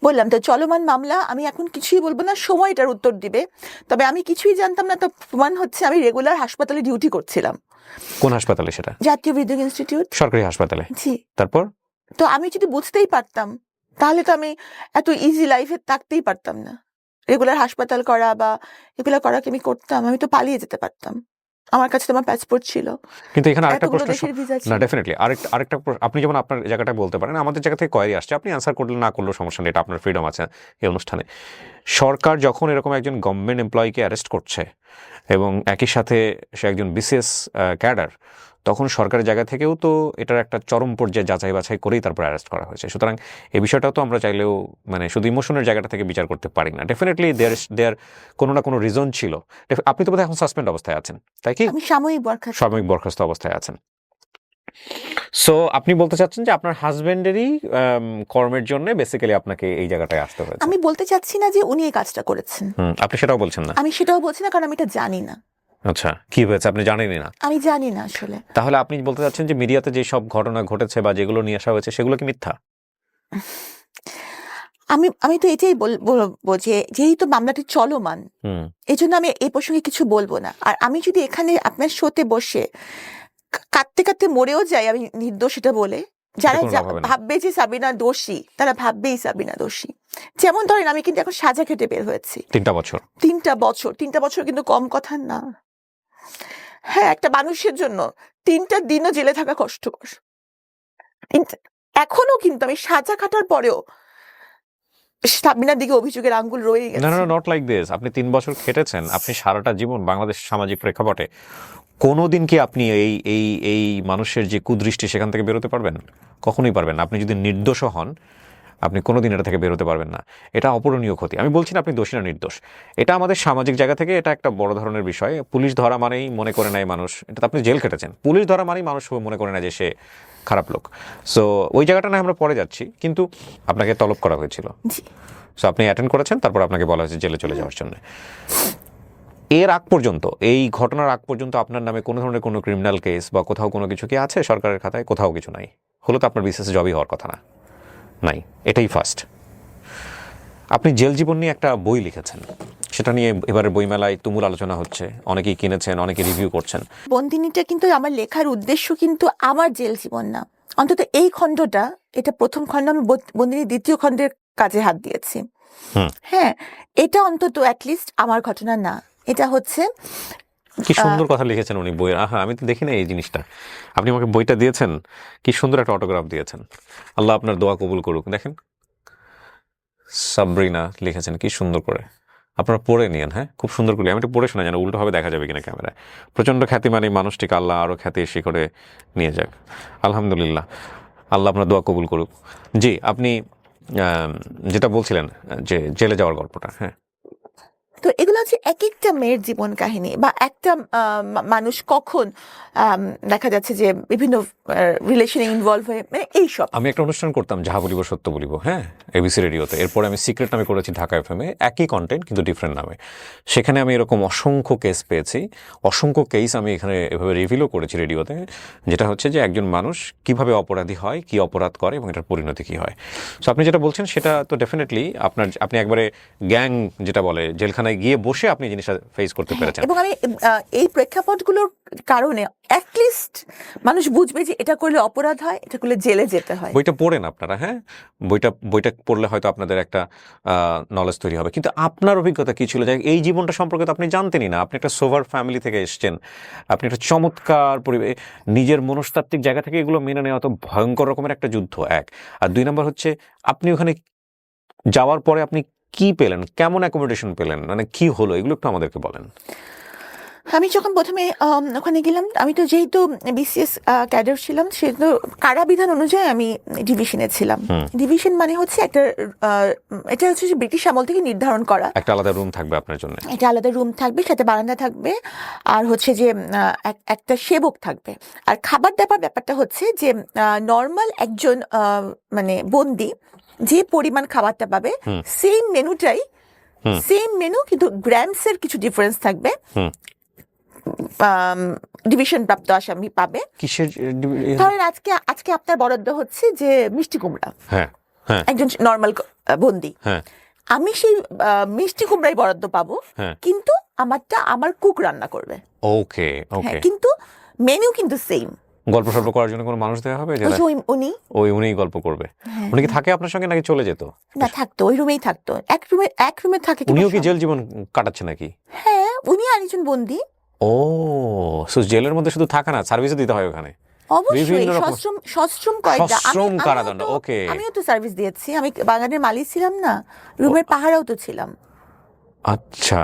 বললাম তো চলমান মামলা, আমি এখন কিছুই বলবো না, সময় এটার উত্তর দিবে। তবে আমি কিছুই জানতাম না, তো প্রমাণ হচ্ছে আমি রেগুলার হাসপাতালে ডিউটি করছিলাম। কোন হাসপাতালে সেটা? জাতীয় হৃদরোগ ইনস্টিটিউট, সরকারি হাসপাতালে। জি। তারপর? তো আমি যদি বুঝতেই পারতাম তাহলে তো আমি এত ইজি লাইফে থাকতেই পারতাম না। রেগুলার হাসপাতাল করা বা এগুলো করাকে আমি করতাম, আমি তো পালিয়ে যেতে পারতাম, আমার কাছে তো আমার পাসপোর্ট ছিল। কিন্তু এখানে আরেকটা প্রশ্ন, না ডেফিনেটলি আরেকটা আপনি যেমন আপনার জায়গাটা বলতে পারেন, আমাদের জায়গা থেকে কোয়ারি আসছে, আপনি অ্যান্সার করলে না করলেও সমস্যা নেই, এটা আপনার ফ্রিডম আছে এই অনুষ্ঠানে। সরকার যখন এরকম একজন গভর্নমেন্ট এমপ্লয়িকে অ্যারেস্ট করছে এবং একই সাথে সে একজন বিসিএস ক্যাডার, তখন সরকারের জায়গা থেকেও তো এটার একটা চরম পর্যায়ে যাচাই বাছাই করেই তারপর অ্যারেস্ট করা হয়েছে। সুতরাং এই বিষয়টাও তো আমরা চাইলেও মানে শুধু ইমোশনের জায়গাটা থেকে বিচার করতে পারি না। ডেফিনেটলি দেয়ার কোনো না কোনো রিজন ছিল। আপনি তো বোধহয় এখন সাসপেন্ড অবস্থায় আছেন, তাই কি? আমি সাময়িক বরখাস্ত অবস্থায় আছেন। সো আপনি বলতে চাচ্ছেন যে আপনার হাজবেন্ডেরই কর্মের জন্য বেসিক্যালি আপনাকে এই জায়গাটায় আসতে হয়েছে? আমি বলতে চাচ্ছি না যে উনি এই কাজটা করেছেন, আপনি সেটাও বলছেন না? আমি সেটাও বলছি না, কারণ আমি এটা জানি না। আচ্ছা, কি হয়েছে আপনি জানেনই না? আমি জানি না আসলে। তাহলে আপনি বলতে চাচ্ছেন যে মিডিয়াতে যে সব ঘটনা ঘটেছে বা যেগুলো নিয়ে আসা হয়েছে সেগুলো কি মিথ্যা? আমি তো এটাই বলবো যে যেহেতু মামলাটি চলমান, হুম এই জন্য আমি এই প্রসঙ্গে কিছু বলবো না। আর আমি যদি এখানে আপনার শোতে বসে কাঁদতে কাঁদতে মরেও যাই আমি নির্দোষ এটা বলে, যারা কোনো লাভ হবে না। ভাববে যে সাবিনা দোষী, তারা ভাববেই সাবিনা দোষী। যেমন ধরেন আমি কিন্তু এখন সাজা খেটে বের হয়েছি 3টা বছর। 3টা বছর কিন্তু কম কথা না। হ্যাঁ, একটা মানুষের জন্য 3টা দিনও জেলে থাকা কষ্টকর। এখনো কিন্তু আমি সাজা খাটার পরেও সাবিনার দিকে অভিযোগের আঙ্গুল রয়ে না গেছে। Not like this. আপনি 3 বছর খেটেছেন, আপনি সারাটা জীবন বাংলাদেশ সামাজিক প্রেক্ষাপটে কোনোদিন কি আপনি এই এই এই মানুষের যে কুদৃষ্টি সেখান থেকে বেরোতে পারবেন? কখনোই পারবেন না। আপনি যদি নির্দোষ হন, আপনি কোনোদিন এটা থেকে বেরোতে পারবেন না। এটা অপূরণীয় ক্ষতি। আমি বলছি না আপনি দোষী না নির্দোষ, এটা আমাদের সামাজিক জায়গা থেকে এটা একটা বড় ধরনের বিষয়। পুলিশ ধরা মানেই মনে করে নেয় মানুষ, এটা তো আপনি জেল খেটেছেন, পুলিশ ধরা মানেই মানুষ মনে করে নেয় যে সে খারাপ লোক। সো ওই জায়গাটা না আমরা পরে যাচ্ছি, কিন্তু আপনাকে তলব করা হয়েছিল। জি। সো আপনি অ্যাটেন্ড করেছেন, তারপর আপনাকে বলা হয়েছে জেলে চলে যাওয়ার জন্য। এর আগ পর্যন্ত, এই ঘটনার আগ পর্যন্ত আপনার নামে কোনো ধরনের কোনো ক্রিমিনাল কেস বা কোথাও কোনো কিছু কি আছে সরকারের খাতায়? কোথাও কিছু নাই। হলো তো আপনার বিসিএস জবই হওয়ার কথা না, নাই, এটাই ফার্স্ট। আপনি জেল জীবন নিয়ে একটা বই লিখেছেন, সেটা নিয়ে এবারের বইমেলায় তুমুল আলোচনা হচ্ছে, অনেকেই কিনেছেন, অনেকে রিভিউ করছেন। বন্দিনীটা কিন্তু আমার লেখার উদ্দেশ্য কিন্তু আমার জেল জীবন না, অন্তত এই খণ্ডটা, এটা প্রথম খণ্ড, আমি বন্দিনী দ্বিতীয় খণ্ডের কাজে হাত দিয়েছি। হ্যাঁ, এটা অন্তত অ্যাটলিস্ট আমার ঘটনা না, এটা হচ্ছে কি সুন্দর কথা লিখেছেন উনি বইয়ের। আহা, আমি তো দেখি না এই জিনিসটা। আপনি আমাকে বইটা দিয়েছেন, কি সুন্দর একটা অটোগ্রাফ দিয়েছেন। আল্লাহ আপনার দোয়া কবুল করুক। দেখেন সাবরিনা লিখেছেন কি সুন্দর করে, আপনারা পড়ে নিয়েন। হ্যাঁ, খুব সুন্দর করে। আমি একটু পড়ে শোনা, যেন উল্টোভাবে দেখা যাবে কিনা ক্যামেরায়। প্রচণ্ড খ্যাতিমান এই মানুষটিকে আল্লাহ আরও খ্যাতির শিখরে নিয়ে যাক। আলহামদুলিল্লাহ, আল্লাহ আপনার দোয়া কবুল করুক। জি, আপনি যেটা বলছিলেন যে জেলে যাওয়ার গল্পটা। হ্যাঁ, তো এগুলো হচ্ছে এক একটা মেয়ের জীবন কাহিনী, বা একটা মানুষ কখন দেখা যাচ্ছে যে বিভিন্ন রিলেশনে ইনভলভ হয়ে, মানে এইসব। আমি একটা অনুষ্ঠান করতাম, যাহা বলিব সত্য বলিব, হ্যাঁ, এবিসি রেডিওতে। এরপরে আমি সিক্রেট নামে করেছি ঢাকা এফএমে, একই কন্টেন্ট কিন্তু ডিফারেন্ট নামে। সেখানে আমি এরকম অসংখ্য কেস পেয়েছি, অসংখ্য কেস আমি এখানে এভাবে রিভিলও করেছি রেডিওতে, যেটা হচ্ছে যে একজন মানুষ কিভাবে অপরাধী হয়, কি অপরাধ করে এবং এটার পরিণতি কী হয়। সো আপনি যেটা বলছেন সেটা তো ডেফিনেটলি আপনি একবারে গ্যাং যেটা বলে, জেলখানায় গিয়ে বসে আপনি জিনিসটা ফেস করতে পেরেছেন। এবং আমি এই প্রেক্ষাপটগুলোর কারণে অ্যাটলিস্ট মানুষ বুঝবে যে এটা করলে অপরাধ হয়, এটা করলে জেলে যেতে হয়। বইটা পড়েন আপনারা। হ্যাঁ, বইটা পড়লে হয়তো আপনাদের একটা নলেজ তৈরি হবে। কিন্তু আপনার অভিজ্ঞতা কী ছিল? যে এই জীবনটা সম্পর্কে তো আপনি জানতেনই না। আপনি একটা সোভার ফ্যামিলি থেকে এসছেন, আপনি একটা চমৎকার পরিবেশ, নিজের মনস্তাত্ত্বিক জায়গা থেকে এগুলো মেনে নেওয়া তো ভয়ঙ্কর রকমের একটা যুদ্ধ, এক। আর 2 নম্বর হচ্ছে আপনি ওখানে যাওয়ার পরে আপনি কি পেলেন, কেমন অ্যাকোমোডেশন পেলেন, মানে কি হলো, এগুলো একটু আমাদেরকে বলেন। আমি যখন প্রথমে ওখানে গেলাম, আমি তো যেহেতু বিসিএস ক্যাডার ছিলাম, সেহেতু কারাবিধান অনুযায়ী আমি ডিভিশনে ছিলাম। ডিভিশন মানে হচ্ছে একটা এটা হচ্ছে যে ব্রিটিশ আমল থেকে নির্ধারণ করা একটা আলাদা রুম থাকবে আপনার জন্য, এটা আলাদা রুম থাকবে, সাথে বারান্দা থাকবে, আর হচ্ছে যে একটা সেবক থাকবে। আর খাবার দাবার ব্যাপারটা হচ্ছে যে নর্মাল একজন মানে বন্দি যে পরিমাণ খাবারটা পাবে, সেম মেনুটাই, সেম মেনু, কিন্তু গ্রামসের কিছু ডিফারেন্স থাকবে। ডিভিশন প্রাপ্ত আসামি পাবে। কিসের? ধরেন আজকে আপনার বরাদ্দ হচ্ছে যে মিষ্টি কুমড়া, হ্যাঁ হ্যাঁ, একজন নর্মাল বন্দি, হ্যাঁ, আমি সেই মিষ্টি কুমড়াই বরাদ্দ পাবো, হ্যাঁ। কিন্তু আমারটা আমার কুক রান্না করবে। ওকে ওকে, কিন্তু মেনু কিন্তু সেম। গল্প সল্প করার জন্য কোনো মানুষ দেওয়া হবে? উনিই গল্প করবে। উনি কি থাকে আপনার সঙ্গে নাকি চলে যেত? না, থাকতো, ওই রুমেই থাকতো, এক রুমে থাকে। উনিও কি জেল জীবন কাটাচ্ছে নাকি? হ্যাঁ, উনি আরেকজন বন্দি। ও, সো জেলের মধ্যে শুধু থাকা না, সার্ভিসও দিতে হয় ওখানে। অবশ্যই সশ্রম কয়টা, সশ্রম কারাদণ্ড। ওকে, আমিও তো সার্ভিস দিয়েছি, আমি বাগানের মালিক ছিলাম না, রুমের পাহারাও তো ছিলাম। আচ্ছা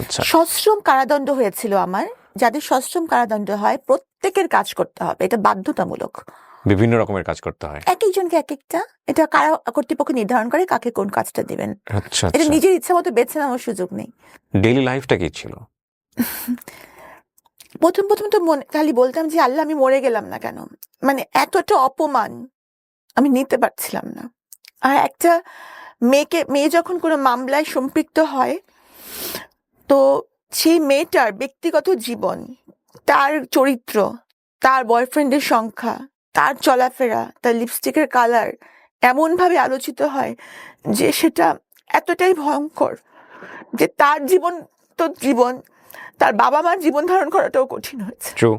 আচ্ছা, সশ্রম কারাদণ্ড হয়েছিল আমার। যাদের সশ্রম কারাদণ্ড হয় প্রত্যেকের কাজ করতে হবে, এটা বাধ্যতামূলক। বিভিন্ন রকমের কাজ করতে হয়, এক একজনকে এক একটা, এটা কারা কর্তৃপক্ষ নির্ধারণ করে কাকে কোন কাজটা দিবেন। আচ্ছা, এটা নিজের ইচ্ছা মতো বেছে নেওয়ার সুযোগ নেই। ডেইলি লাইফটা কি ছিল? প্রথম তো খালি বলতাম যে আল্লাহ, আমি মরে গেলাম না কেন, মানে এতটা অপমান আমি নিতে পারছিলাম না। আর একটা মেয়ে যখন কোনো মামলায় সম্পৃক্ত হয়, তো সেই মেয়েটার ব্যক্তিগত জীবন, তার চরিত্র, তার বয়ফ্রেন্ডের সংখ্যা, তার চলাফেরা, তার লিপস্টিকের কালার, এমনভাবে আলোচিত হয় যে সেটা এতটাই ভয়ঙ্কর যে তার জীবন তো জীবন, তার বাবা মার জীবন ধারণ করাটাও কঠিন হয়েছে। ট্রু।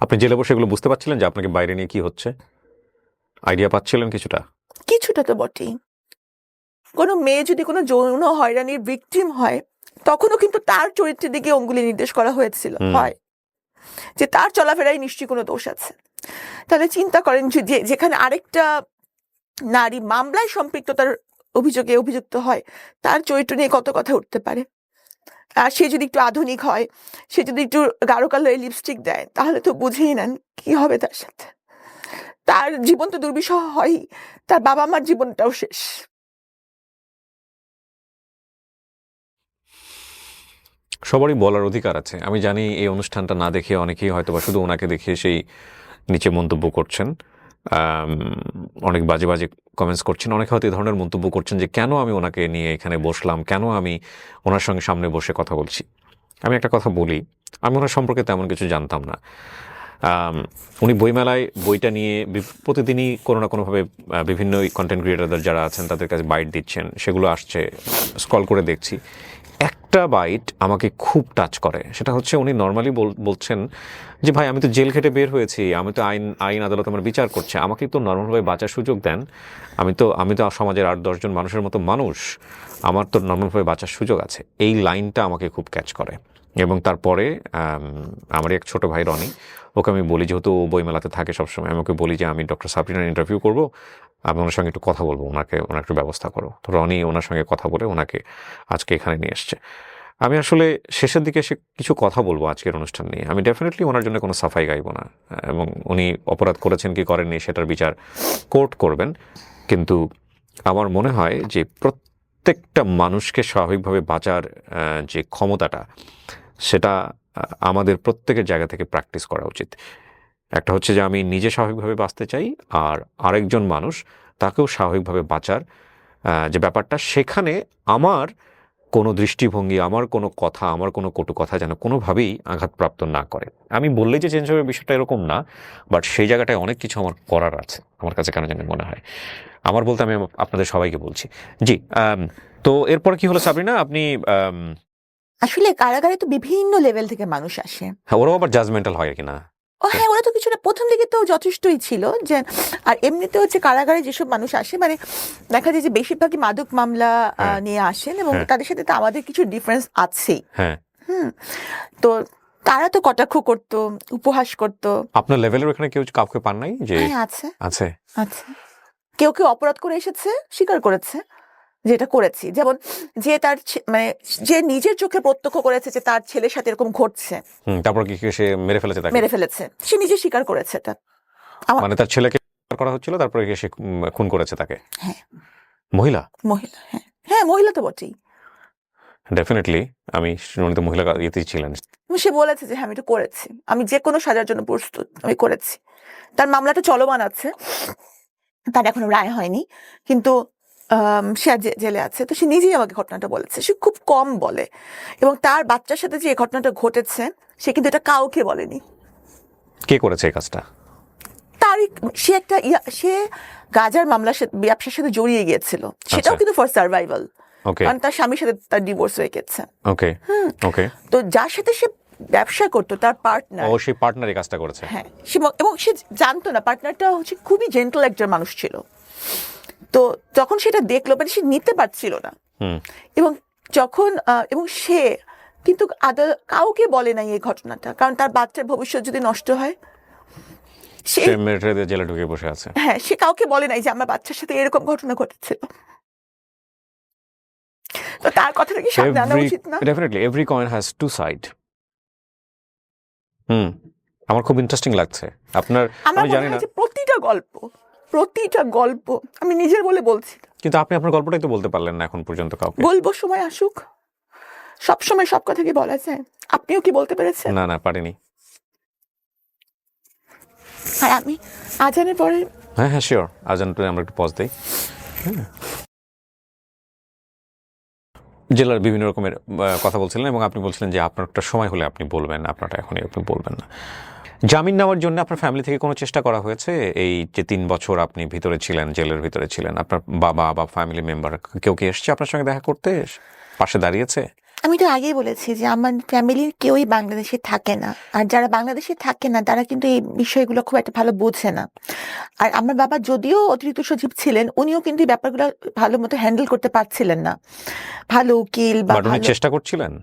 আপনি জেলে বসে এগুলো বুঝতে পারছিলেন যে আপনাকে বাইরে নিয়ে কি হচ্ছে? আইডিয়া পাচ্ছিলেন কিছুটা? কিছুটা তো বটেই। কোনো মেয়ে যদি কোনো যৌন হয়রানির ভিকটিম হয়, তখনও কিন্তু তার চরিত্রের দিকে অঙ্গুলি নির্দেশ করা হয়েছিল, হয় যে তার চলাফেরায় নিশ্চয়ই কোনো দোষ আছে। তাহলে চিন্তা করেন যে যেখানে আরেকটা নারী মামলায় সম্পৃক্ততার অভিযোগে অভিযুক্ত হয়, তার চরিত্র নিয়ে কত কথা উঠতে পারে। আর সে যদি একটু আধুনিক হয়, সে যদি একটু গাঢ় কালারের লিপস্টিক দেয়, তাহলে তো বুঝেই নেন কি হবে তার সাথে। তার জীবন তো দুর্বিষহ হয়ই, তার বাবা মার জীবনটাও শেষ। সবারই বলার অধিকার আছে। আমি জানি এই অনুষ্ঠানটা না দেখে অনেকেই হয়তো বা শুধু ওনাকে দেখে সেই নিচে মন্তব্য করছেন, অনেক বাজে বাজে কমেন্টস করছেন। অনেকে হয়তো এই ধরনের মন্তব্য করছেন যে কেন আমি ওনাকে নিয়ে এখানে বসলাম, কেন আমি ওনার সঙ্গে সামনে বসে কথা বলছি। আমি একটা কথা বলি, আমি ওনার সম্পর্কে তেমন কিছু জানতাম না। উনি বইমেলায় বইটা নিয়ে প্রতিদিনই কোনো না কোনোভাবে বিভিন্ন কন্টেন্ট ক্রিয়েটারদের যারা আছেন তাদের কাছে বাইট দিচ্ছেন, সেগুলো আসছে, স্ক্রল করে দেখছি। একটা বাইট আমাকে খুব টাচ করে, সেটা হচ্ছে উনি নর্মালি বলছেন যে ভাই আমি তো জেল খেটে বের হয়েছি, আমি তো আইন আদালত আমার বিচার করছে, আমাকে তো নর্মালভাবে বাঁচার সুযোগ দেন, আমি তো সমাজের 8-10 জন মানুষের মতো মানুষ, আমার তো নর্মালভাবে বাঁচার সুযোগ আছে। এই লাইনটা আমাকে খুব ক্যাচ করে। এবং তারপরে আমার এক ছোটো ভাই রনি, ওকে আমি বলি, যেহেতু ও বইমেলাতে থাকে সবসময়, আমি ওকে বলি যে আমি ডক্টর সাবরিনার ইন্টারভিউ করবো, আমি ওনার সঙ্গে একটু কথা বলবো, ওনার একটু ব্যবস্থা করো। তো রনি ওনার সঙ্গে কথা বলে ওনাকে আজকে এখানে নিয়ে এসছে। আমি আসলে শেষের দিকে এসে কিছু কথা বলবো আজকের অনুষ্ঠান নিয়ে। আমি ডেফিনেটলি ওনার জন্য কোনো সাফাই গাইব না, এবং উনি অপরাধ করেছেন কি করেননি সেটার বিচার কোর্ট করবেন। কিন্তু আমার মনে হয় যে প্রত্যেকটা মানুষকে স্বাভাবিকভাবে বাঁচার যে ক্ষমতাটা, সেটা আমাদের প্রত্যেকের জায়গা থেকে প্র্যাকটিস করা উচিত। একটা হচ্ছে যে আমি নিজে স্বাভাবিকভাবে বাঁচতে চাই, আর আরেকজন মানুষ তাকেও স্বাভাবিকভাবে বাঁচার যে ব্যাপারটা, সেখানে আমার কোনো দৃষ্টিভঙ্গি, আমার কোনো কথা, আমার কোনো কটু কথা যেন কোনোভাবেই আঘাতপ্রাপ্ত না করে। আমি বললেই যে চেঞ্জ হবে বিষয়টা এরকম না, বাট সেই জায়গাটায় অনেক কিছু আমার করার আছে আমার কাছে, কেন জানি মনে হয়। আমার বলতে আমি আপনাদের সবাইকে বলছি। জি, তো এরপর কি হলো সাবরিনা? আপনি আসলে কারাগারে তো বিভিন্ন লেভেল থেকে মানুষ আসে। হ্যাঁ, ওরাও আবার জাজমেন্টাল হয় কিনা? ও হ্যাঁ, ওরা তো কিছুটা প্রথম দিকে তো যথেষ্টই ছিল যে, আর এমনিতে হচ্ছে কারাগারে যেসব মানুষ আসে, মানে দেখা যায় যে বেশিরভাগই মাদক মামলা নিয়ে আসেন, এবং তাদের সাথে তো আমাদের কিছু ডিফারেন্স আছেই। হ্যাঁ, তো তারা তো কটাক্ষ করতো, উপহাস করতো। আপনার লেভেলের ওখানে কেউ কাউকে পান নাই? যে হ্যাঁ, আছে আছে আছে কেউ কেউ অপরাধ করে এসেছে, স্বীকার করেছে যেটা করেছি। যেমন যে তার মানে যে নিজের চোখে প্রত্যক্ষ করেছে যে তার ছেলের সাথে এরকম ঘটছে, তারপর কি সে মেরে ফেলেছে তাকে? মেরে ফেলেছে, সে নিজে স্বীকার করেছে এটা। মানে তার ছেলেকে করা হচ্ছিল, তারপরে সে খুন করেছে তাকে? হ্যাঁ। মহিলা? মহিলা, হ্যাঁ হ্যাঁ, মহিলা তো বটেই। ডেফিনেটলি আমি উনি তো মহিলা ইয়েতেই ছিলেন। সে বলেছে যে হ্যাঁ আমি এটা করেছি, আমি যে কোনো সাজার জন্য প্রস্তুত, আমি করেছি। তার মামলাটা চলমান আছে, তার এখনো রায় হয়নি, কিন্তু সে জেলে আছে। তো সে নিজেই আমাকে ঘটনাটা বলেছে। সে খুব কম বলে, এবং তার বাচ্চার সাথে যে ঘটনাটা ঘটেছে সে কিন্তু এটা কাউকে বলেনি। কে করেছে এই কাজটা? তারই সে একটা সে গাজার মামলার সাথে, ব্যবসার সাথে জড়িয়ে গিয়েছিল, সেটাও কিন্তু ফর সার্ভাইভাল, কারণ তার স্বামীর সাথে তার ডিভোর্স হয়ে গেছে। ওকে ওকে। তো যার সাথে সে ব্যবসা করতো, তার পার্টনার, ও সেই পার্টনার এই কাজটা করেছে? হ্যাঁ, এবং সে জানতো না, পার্টনারটা হচ্ছে খুবই জেন্টল একজন মানুষ ছিল। তো যখন সেটা দেখলো, মানে সে নিতে পারছিল না, এবং যখন এবং সে কিন্তু কাউকে বলে নাই এই ঘটনাটা, কারণ তার বাচ্চার ভবিষ্যৎ যদি নষ্ট হয়, সে জেলে ঢুকে বসে আছে। হ্যাঁ, সে কাউকে বলে নাই যে আমার বাচ্চার সাথে এরকম ঘটনা ঘটেছিল। তো তার কথাটা কি সামনে আনা উচিত না? Definitely every coin has to side. আমার খুব ইন্টারেস্টিং লাগছে আপনার। আমি জানি না, প্রতিটা গল্প আমি নিজের বলে বলছি, কিন্তু আপনি আপনার গল্পটাই তো বলতে পারলেন না এখন পর্যন্ত কাউকে। বলবো, সময় আসুক। সব সময় সব কথা কি বলা যায়? আপনিও কি বলতে পেরেছেন? না না, পারিনি। আর আমি আজানের পরে, হ্যাঁ হ্যাঁ শিওর, আজান পরে আমরা একটু পজ দিই। জেলার বিভিন্ন রকমের কথা বলছিলেন, এবং আপনি বলছিলেন যে আপনার একটা সময় হলে আপনি বলবেন, আপনারটা এখনই আপনি বলবেন না। জামিন নেওয়ার জন্য আপনার ফ্যামিলি থেকে কোনো চেষ্টা করা হয়েছে? এই যে 3 বছর আপনি ভিতরে ছিলেন, জেলের ভিতরে ছিলেন, আপনার বাবা বা ফ্যামিলি মেম্বার কেউ কি এসছে আপনার সঙ্গে দেখা করতে, পাশে দাঁড়িয়েছে? আমি তো আগেই বলেছি যে আমার ফ্যামিলির কেউই বাংলাদেশে থাকে না, আর যারা বাংলাদেশে থাকে না তারা কিন্তু এই বিষয়গুলো খুব একটা ভালো বোঝে না। আর আমার বাবা যদিও অতিরিক্ত সচিব ছিলেন, উনিও কিন্তু এই ব্যাপারগুলো ভালো মতো হ্যান্ডেল করতে পারছিলেন না। ভালো উকিল বা বাট উনি ভালো চেষ্টা করছিলেন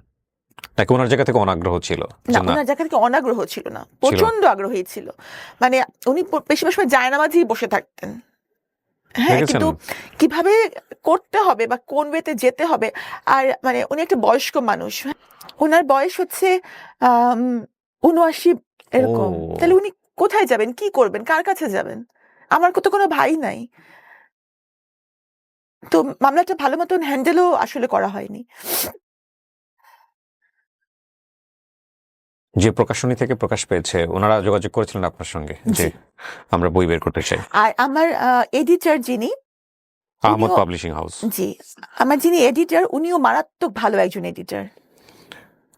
নাকি ওনার জায়গা থেকে অনাগ্রহ ছিল না, যে না? ওনার জায়গা থেকে অনাগ্রহ ছিল না, প্রচন্ড আগ্রহী ছিল। মানে উনি বেশিরভাগ সময় জায়নামাজেই বসে থাকতেন। হ্যাঁ, দেখেছেন? কিন্তু কিভাবে করতে হবে বা কোন ওয়েতে যেতে হবে। আর মানে উনি একটা বয়স্ক মানুষ, ওনার বয়স হচ্ছে ৭৯ এরকম। ও তাহলে উনি কোথায় যাবেন, কি করবেন, কার কাছে যাবেন? আমার তো কোনো ভাই নাই। তো মামলাটা ভালো মতন হ্যান্ডেলও আসলে করা হয়নি। যে প্রকাশনী থেকে প্রকাশ পেয়েছে ওনারা যোগাযোগ করেছিলেন আপনার সঙ্গে যে জি। আমরা বই বের করতে চাই? আর আমার এডিটর যিনি, আহমদ উনিও পাবলিশিং হাউস। জি, আমার যিনি এডিটর উনিও মারাত্মক ভালো একজন এডিটর।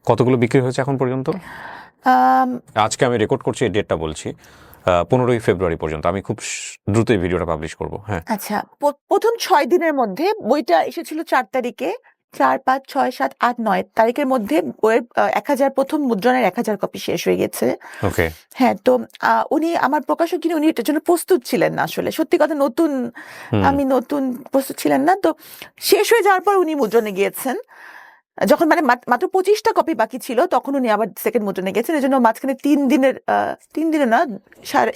কতগুলো বিক্রি হয়েছে এখন পর্যন্ত? আম আজকে আমি রেকর্ড করছি, এই ডেটটা বলছি 15ই ফেব্রুয়ারি পর্যন্ত। আমি খুব দ্রুতই ভিডিওটা পাবলিশ করব। হ্যাঁ, আচ্ছা, প্রথম ৬ দিনের মধ্যে বইটা এসেছিল ৪ তারিখে। ৪, ৫, ৬, ৭, ৮, ৯ তারিখের মধ্যে বইয়ের ১,০০০ প্রথম মুদ্রণের ১,০০০ কপি শেষ হয়ে গেছে। ওকে। হ্যাঁ, তো উনি আমার প্রকাশক যিনি উনি এটার জন্য প্রস্তুত ছিলেন না আসলে। সত্যি কথা আমি নতুন প্রস্তুত ছিলেন না। তো শেষ হয়ে যাওয়ার পর উনি মুদ্রণে গিয়েছেন। যখন মানে মাত্র ২৫ টা কপি বাকি ছিল তখন উনি আবার সেকেন্ড মুদ্রণে গেছেন। এজন্য মাঝখানে ৩ দিনের ৩ দিনের না,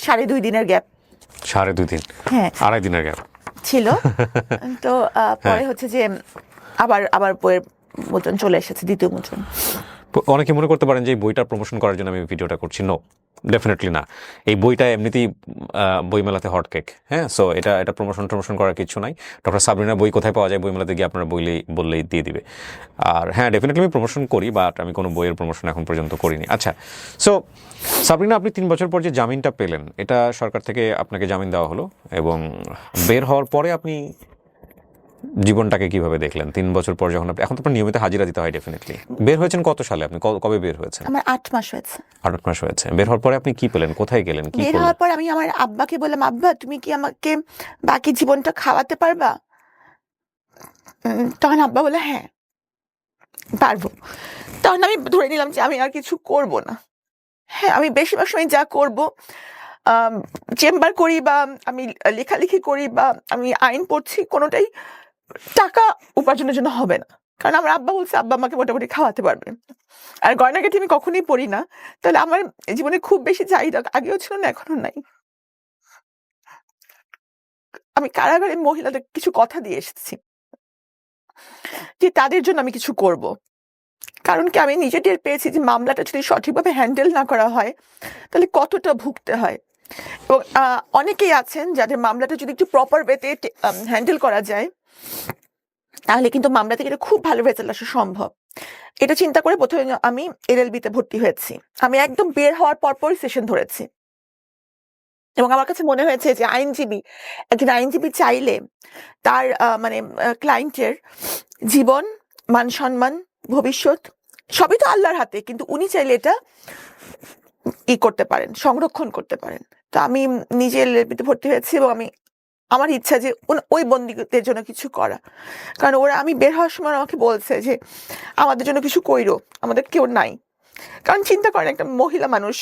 সাড়ে ২ দিনের গ্যাপ 2.5 দিন, হ্যাঁ 2.5 দিনের গ্যাপ। ছিল। তো পরে হচ্ছে যে আবার বইয়ের মুদ্রণ চলে এসেছে, দ্বিতীয় মুদ্রণ। অনেকে মনে করতে পারেন যে এই বইটার প্রমোশন করার জন্য আমি ভিডিওটা করছি। নো, ডেফিনেটলি না। এই বইটা এমনিতেই বইমেলাতে হট কেক। হ্যাঁ, সো এটা প্রমোশন করার কিছু নাই। ডক্টর সাবরিনা বই কোথায় পাওয়া যায়, বইমেলাতে গিয়ে আপনারা বললেই দিয়ে দিবে। আর হ্যাঁ, ডেফিনেটলি আমি প্রমোশন করি, বাট আমি কোনো বইয়ের প্রমোশন এখন পর্যন্ত করিনি। আচ্ছা, সো সাবরিনা, আপনি 3 বছর পর যে জামিনটা পেলেন, এটা সরকার থেকে আপনাকে জামিন দেওয়া হলো এবং বের হওয়ার পরে আপনি জীবনটাকে কিভাবে দেখলেন ৩ বছর পর যখন এখন তো আপনার নিয়মিত হাজিরা দিতে হয়? ডেফিনেটলি। বের হয়েছেন কত সালে? আপনি কবে বের হয়েছেন? আমার ৮ মাস হয়েছে। 8 মাস হয়েছে। বের হওয়ার পরে আপনি কি পেলেন, কোথায় গেলেন, কি বের করলেন? হওয়ার পর আমি আমার আব্বাকে বললাম, আব্বা তুমি কি আমাকে বাকি জীবনটা খাওয়াতে পারবা? তখন আব্বা বলে হ্যাঁ পারবো। তখন আমি ধরে নিলাম যে আমি আর কিছু করব না। হ্যাঁ, আমি বেশিরভাগ সময় যা করব, চেম্বার করি বা আমি লেখালেখি করি বা আমি আইন পড়ছি, কোনোটাই টাকা উপার্জনের জন্য হবে না। কারণ আমার আব্বা বলছে আব্বা আমাকে মোটামুটি খাওয়াতে পারবে। আর গয়নাগাটি আমি কখনোই পড়ি না। তাহলে আমার জীবনে খুব বেশি চাহিদা আগেও ছিল না, এখনো নাই। আমি কারাগারে মহিলাদের কিছু কথা দিয়ে এসেছি যে তাদের জন্য আমি কিছু করব। কারণ কি আমি নিজে টের পেয়েছি যে মামলাটা যদি সঠিকভাবে হ্যান্ডেল না করা হয় তাহলে কতটা ভুগতে হয়। এবং অনেকেই আছেন যাদের মামলাটা যদি একটু প্রপার ওয়েতে হ্যান্ডেল করা যায় তাহলে কিন্তু মামলা থেকে এটা খুব ভালো রেজাল্ট আসা সম্ভব। এটা চিন্তা করে প্রথমে আমি এলএলবি-তে ভর্তি হয়েছি। আমি একদম বের হওয়ার পরপরই সেশন ধরেছি। এবং আমার কাছে মনে হয়েছে যে একজন আইনজীবী চাইলে তার মানে ক্লায়েন্টের জীবন, মান-সম্মান, ভবিষ্যৎ সবই তো আল্লাহর হাতে। কিন্তু উনি চাইলে এটা করতে পারেন, সংরক্ষণ করতে পারেন। তো আমি নিজে এলএলবি-তে ভর্তি হয়েছি এবং আমার ইচ্ছা যে ওই বন্দীদের জন্য কিছু করা। কারণ আমি বের হওয়ার সময় আমাকে বলছে যে, "আমাদের জন্য কিছু কইরো, আমাদের কেউ নাই।" কারণ চিন্তা করেন একটা মহিলা মানুষ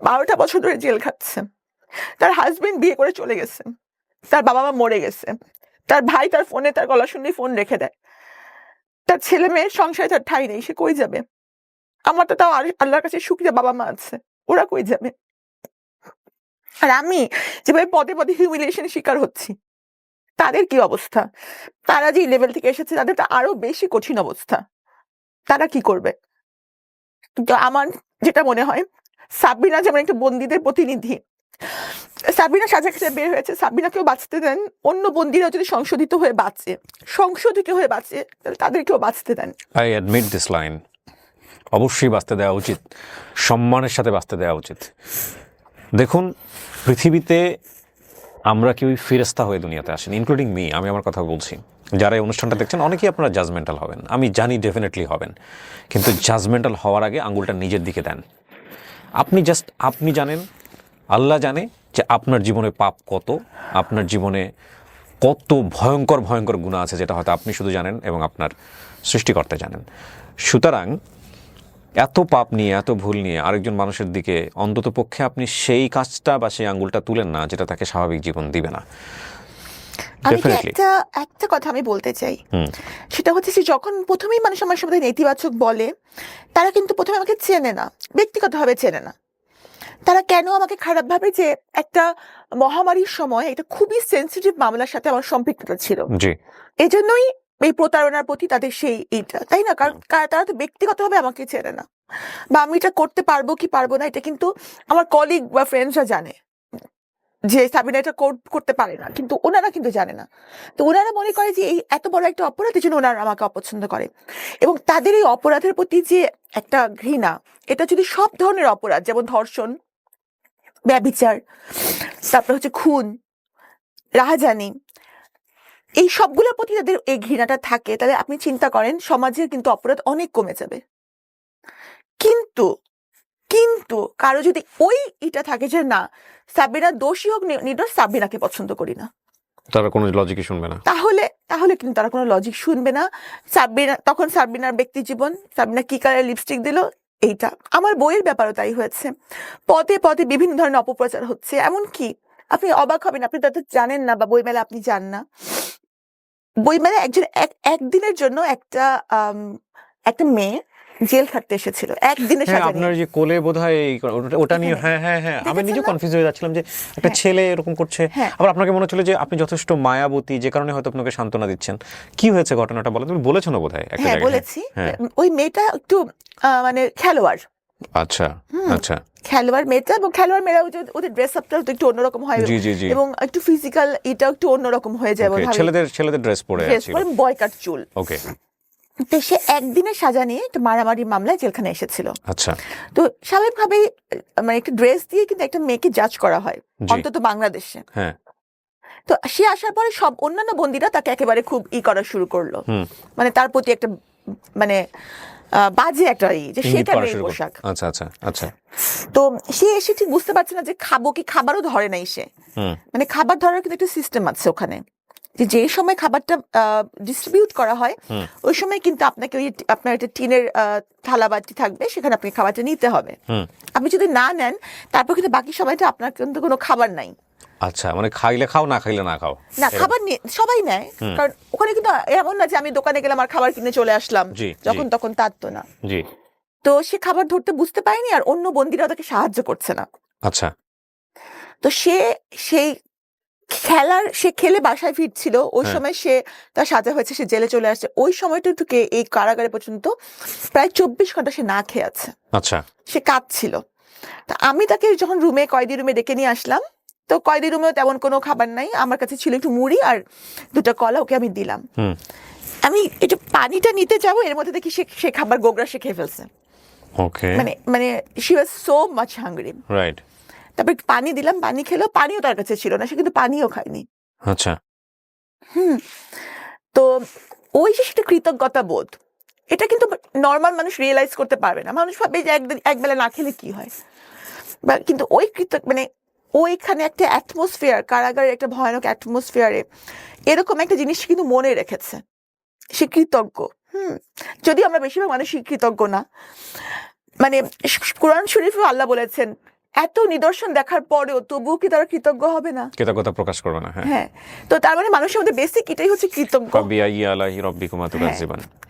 ১২টা বছর ধরে জেল খাচ্ছে। তার হাসব্যান্ড বিয়ে করে চলে গেছেন। তার বাবা-মা মরে গেছে। তার ভাই তার ফোনে তার গলা শুনলেই ফোন রেখে দেয়। তার ছেলে-মেয়ের সংসারে তার ঠাঁই নেই। সে কই যাবে? আমার তো তাও আল্লাহর কাছে শুকরিয়া বাবা-মা আছে। ওরা কই যাবে? আর আমি যেভাবে পদে, পদে হিউমিলিয়েশন এর শিকার হচ্ছি, তাদের কি অবস্থা? তারা যে লেভেল থেকে এসেছে তাদের তো আরো বেশি কঠিন অবস্থা। তারা কি করবে? কিন্তু আমার যেটা মনে হয়, সাবরিনা যেমন একটা বন্দীদের প্রতিনিধি। সাবরিনা সাজা খেতে বের হয়েছে, সাবরিনাকেও বাঁচতে দেন। অন্য বন্দীরা যদি সংশোধিত হয়ে বাঁচে, তাহলে তাদেরকেও বাঁচতে দেন। I admit this line. অবশ্যই বাঁচতে দেওয়া উচিত, সম্মানের সাথে বাঁচতে দেওয়া উচিত। দেখুন, পৃথিবীতে আমরা কেউই ফেরেশতা হয়ে দুনিয়াতে আসেন, ইনক্লুডিং মি। আমি আমার কথা বলছি, যারা এই অনুষ্ঠানটা দেখছেন অনেকেই আপনারা জাজমেন্টাল হবেন, আমি জানি ডেফিনেটলি হবেন। কিন্তু জাজমেন্টাল হওয়ার আগে আঙুলটা নিজের দিকে দেন। আপনি জানেন, আল্লাহ জানে যে আপনার জীবনে পাপ কত, আপনার জীবনে কত ভয়ঙ্কর ভয়ঙ্কর গুনাহ আছে, যেটা হয়তো আপনি শুধু জানেন এবং আপনার সৃষ্টিকর্তা জানেন। সুতরাং এত পাপ নিয়ে, এত ভুল নিয়ে আরেকজন মানুষের দিকে অন্তত পক্ষে আপনি সেই কাজটা বা সেই আঙ্গুলটা তুলেন না যেটা তাকে স্বাভাবিক জীবন দিবে না। আমি কি ডেফিনেটলি। একটা কথা আমি বলতে চাই, সেটা হচ্ছে যে যখন প্রথমেই মানুষ আমার সাথে নেতিবাচক বলে, তারা কিন্তু প্রথমে আমাকে চেনে না, ব্যক্তিগতভাবে চেনে না। তারা কেন আমাকে খারাপ ভাবে যে একটা মহামারীর সময় একটা খুবই সেন্সিটিভ মামলার সাথে আমার সম্পৃক্ততা ছিল, জি। এই জন্যই এই প্রতারণার প্রতি তাদের সেই এইটা, তাই না? কারণ তারা তো ব্যক্তিগতভাবে আমাকে চেনে না, বা আমি এটা করতে পারবো কি পারবো না এটা কিন্তু আমার কলিগ বা ফ্রেন্ডসরা জানে যে সাবিনা এটা করতে পারে না, কিন্তু ওনারা কিন্তু জানে না। তো ওনারা মনে করে যে এই এত বড় একটা অপরাধের জন্য ওনারা আমাকে অপছন্দ করে, এবং তাদের এই অপরাধের প্রতি যে একটা ঘৃণা, এটা যদি সব ধরনের অপরাধ, যেমন ধর্ষণ, ব্যভিচার, তারপর হচ্ছে খুন, রাহাজানি, এই সবগুলোর প্রতি তাদের এই ঘৃণাটা থাকে, তাহলে আপনি চিন্তা করেন সমাজের কিন্তু অপরাধ অনেক কমে যাবে। কিন্তু কিন্তু কারো যদি ওই এটা থাকে যে না, সাবিনা দোষী হোক নির্দোষ, সাবিনাকে পছন্দ করি না, তারা কোনো লজিকই শুনবে না। তাহলে তাহলে কিন্তু তারা কোনো লজিক শুনবে না। তখন সাবিনার ব্যক্তি জীবন, সাবিনা কি কালার লিপস্টিক দিল, এইটা। আমার বইয়ের ব্যাপারও তাই হয়েছে, পদে পদে বিভিন্ন ধরনের অপপ্রচার হচ্ছে। এমনকি আপনি অবাক হবেন, আপনি তো জানেন না, বা বইমেলা আপনি যান না, বইমেলা একদিনের জন্য একটা মেয়ে জেল খাটতে এসেছিল, একদিনের হ্যাঁ, সাজা আপনার নিয়ে। যে কোলে বোধহয় ওটা নিয়ে, এখানে। হ্যাঁ আমি দেখেছেন নিজে না? কনফিউজ হয়ে যাচ্ছিলাম যে একটা হ্যাঁ। ছেলে এরকম করছে। হ্যাঁ। আবার আপনাকে মনে হচ্ছিল যে আপনি যথেষ্ট মায়াবতী, যে কারণে হয়তো আপনাকে সান্ত্বনা দিচ্ছেন। কি হয়েছে ঘটনাটা বলেন, তুমি বলেছো না বোধহয় একটা হ্যাঁ জায়গায়? বলেছি। হ্যাঁ। ওই মেয়েটা একটু মানে খেলোয়াড়, আচ্ছা আচ্ছা। খেলোয়াড় মেয়েটা, এবং খেলোয়াড় মেয়েরা ওদের ড্রেস আপটা একটু অন্যরকম হয়, জি জি জি। এবং একটু ফিজিক্যাল এটাও একটু অন্যরকম হয়ে যায়, ওকে, ছেলেদের ড্রেস পরে আছে। বয় কাট চুল। ওকে। তো সে একদিনের সাজা নিয়ে একটা মারামারি মামলায় জেলখানে এসেছিল। আচ্ছা। তো স্বাভাবিকভাবেই মানে একটা ড্রেস দিয়ে কিন্তু একটা মেয়েকে জাজ করা হয়, জি। অন্তত বাংলাদেশে। হ্যাঁ। তো সে আসার পরে সব অন্যান্য বন্দীরা তাকে একেবারে খুব করা শুরু করলো, মানে তার প্রতি একটা মানে বাজে একটা যে ইঙ্গিত সেটা করা মেয়ে শুরু করো। পোশাক। আচ্ছা আচ্ছা আচ্ছা। তো সে এসে ঠিক বুঝতে পারছে না যে খাবো কি, খাবারও ধরে নাই সে। মানে খাবার ধরার কিন্তু একটা সিস্টেম আছে ওখানে, যে সময় খাবারটা ডিস্ট্রিবিউট করা হয় ওই সময় কিন্তু আপনাকে ওই আপনার একটা টিনের থালা বাটি থাকবে, সেখানে আপনি খাবারটা নিতে হবে। আপনি যদি না নেন, তারপর কিন্তু বাকি সময়টা আপনার কিন্তু কোনো খাবার নাই। আচ্ছা, মানে খাইলে খাও, না খাইলে না খাও। না, খাবার সবাই নেয়, কারণ ওখানে কিন্তু এমন না যে আমি দোকানে গেলাম আর খাবার কিনে চলে আসলাম যখন তখন, তার তো না। জি। তো সে খাবার ধরতে বুঝতে পারেনি, আর অন্য বন্দীরা তাকে সাহায্য করছে না। আচ্ছা। তো সেই সে খেলে বাসায় ফিরছিল, ওই সময় সে তার সাজা হয়েছে, সে জেলে চলে আসছে। ওই সময়টুকুকে এই কারাগারে পর্যন্ত প্রায় 24 ঘন্টা সে না খেয়ে আছে। আচ্ছা। সে কাঁদছিল। তা আমি তাকে যখন কয়েদি রুমে ডেকে নিয়ে আসলাম, তো কয়েদি রুমেও তেমন কোনো খাবার নাই, আমার কাছে ছিল একটু মুড়ি আর 2টা কলা, ওকে আমি দিলাম। আমি একটু পানিটা নিতে যাবো, এর মধ্যে দেখি সে খাবার গোগরা সে খেয়ে ফেলছে। ওকে। মানে she was so much hungry. Right. তারপর পানি দিলাম, পানি খেলো, পানিও তার কাছে ছিল না, সে কিন্তু পানিও খায়নি। আচ্ছা। তো ওই যে সেটা কৃতজ্ঞতা বোধ, এটা কিন্তু নর্মাল মানুষ রিয়েলাইজ করতে পারবে না। মানুষ ভাবে যে একবেলা না খেলে কি হয়, কিন্তু ওই মানে ওইখানে একটা অ্যাটমসফিয়ার, কারাগারের একটা ভয়ানক অ্যাটমসফিয়ারে এরকম একটা জিনিস কিন্তু মনে রেখেছে, সে কৃতজ্ঞ। যদি আমরা বেশিরভাগ মানুষই কৃতজ্ঞ না। মানে কোরআন শরীফে আল্লাহ বলেছেন, এত নিদর্শন দেখার পরেও তবুও কি তারা কৃতজ্ঞ হবে না, কৃতজ্ঞতা প্রকাশ করবে না। হ্যাঁ। তো তার মানে মানুষের মধ্যে বেসিক এটাই হচ্ছে কৃতজ্ঞ।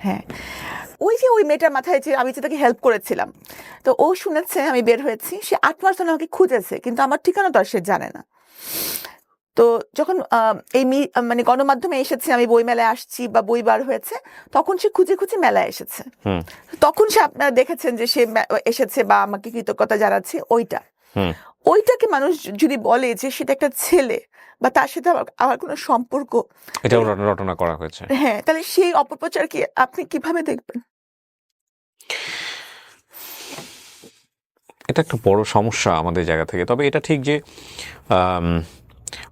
হ্যাঁ, ওই যে ওই মেয়েটার মাথায় যে আমি যে তাকে হেল্প করেছিলাম, তো ও শুনেছে আমি বের হয়েছি, সে 8 মাস ধরে আমাকে খুঁজেছে, কিন্তু আমার ঠিকানা তো আর সে জানে না। তো যখন মানে গণমাধ্যমে এসেছে, আমি বই মেলায় আসছি বা বই বার হয়েছে, তখন সে খুঁজে খুঁজে মেলায় এসেছে। তখন সে, আপনারা দেখেছেন যে সে এসেছে বা আমাকে কৃতজ্ঞতা জানাচ্ছে, ওইটাকে মানুষ যদি বলে যে সেটা একটা ছেলে বা তার সাথে আমার কোনো সম্পর্ক, এটা রটনা করা হয়েছে, হ্যাঁ, তাহলে সেই অপপ্রচারকে আপনি কিভাবে দেখবেন? এটা একটা বড় সমস্যা আমাদের জায়গা থেকে। তবে এটা ঠিক যে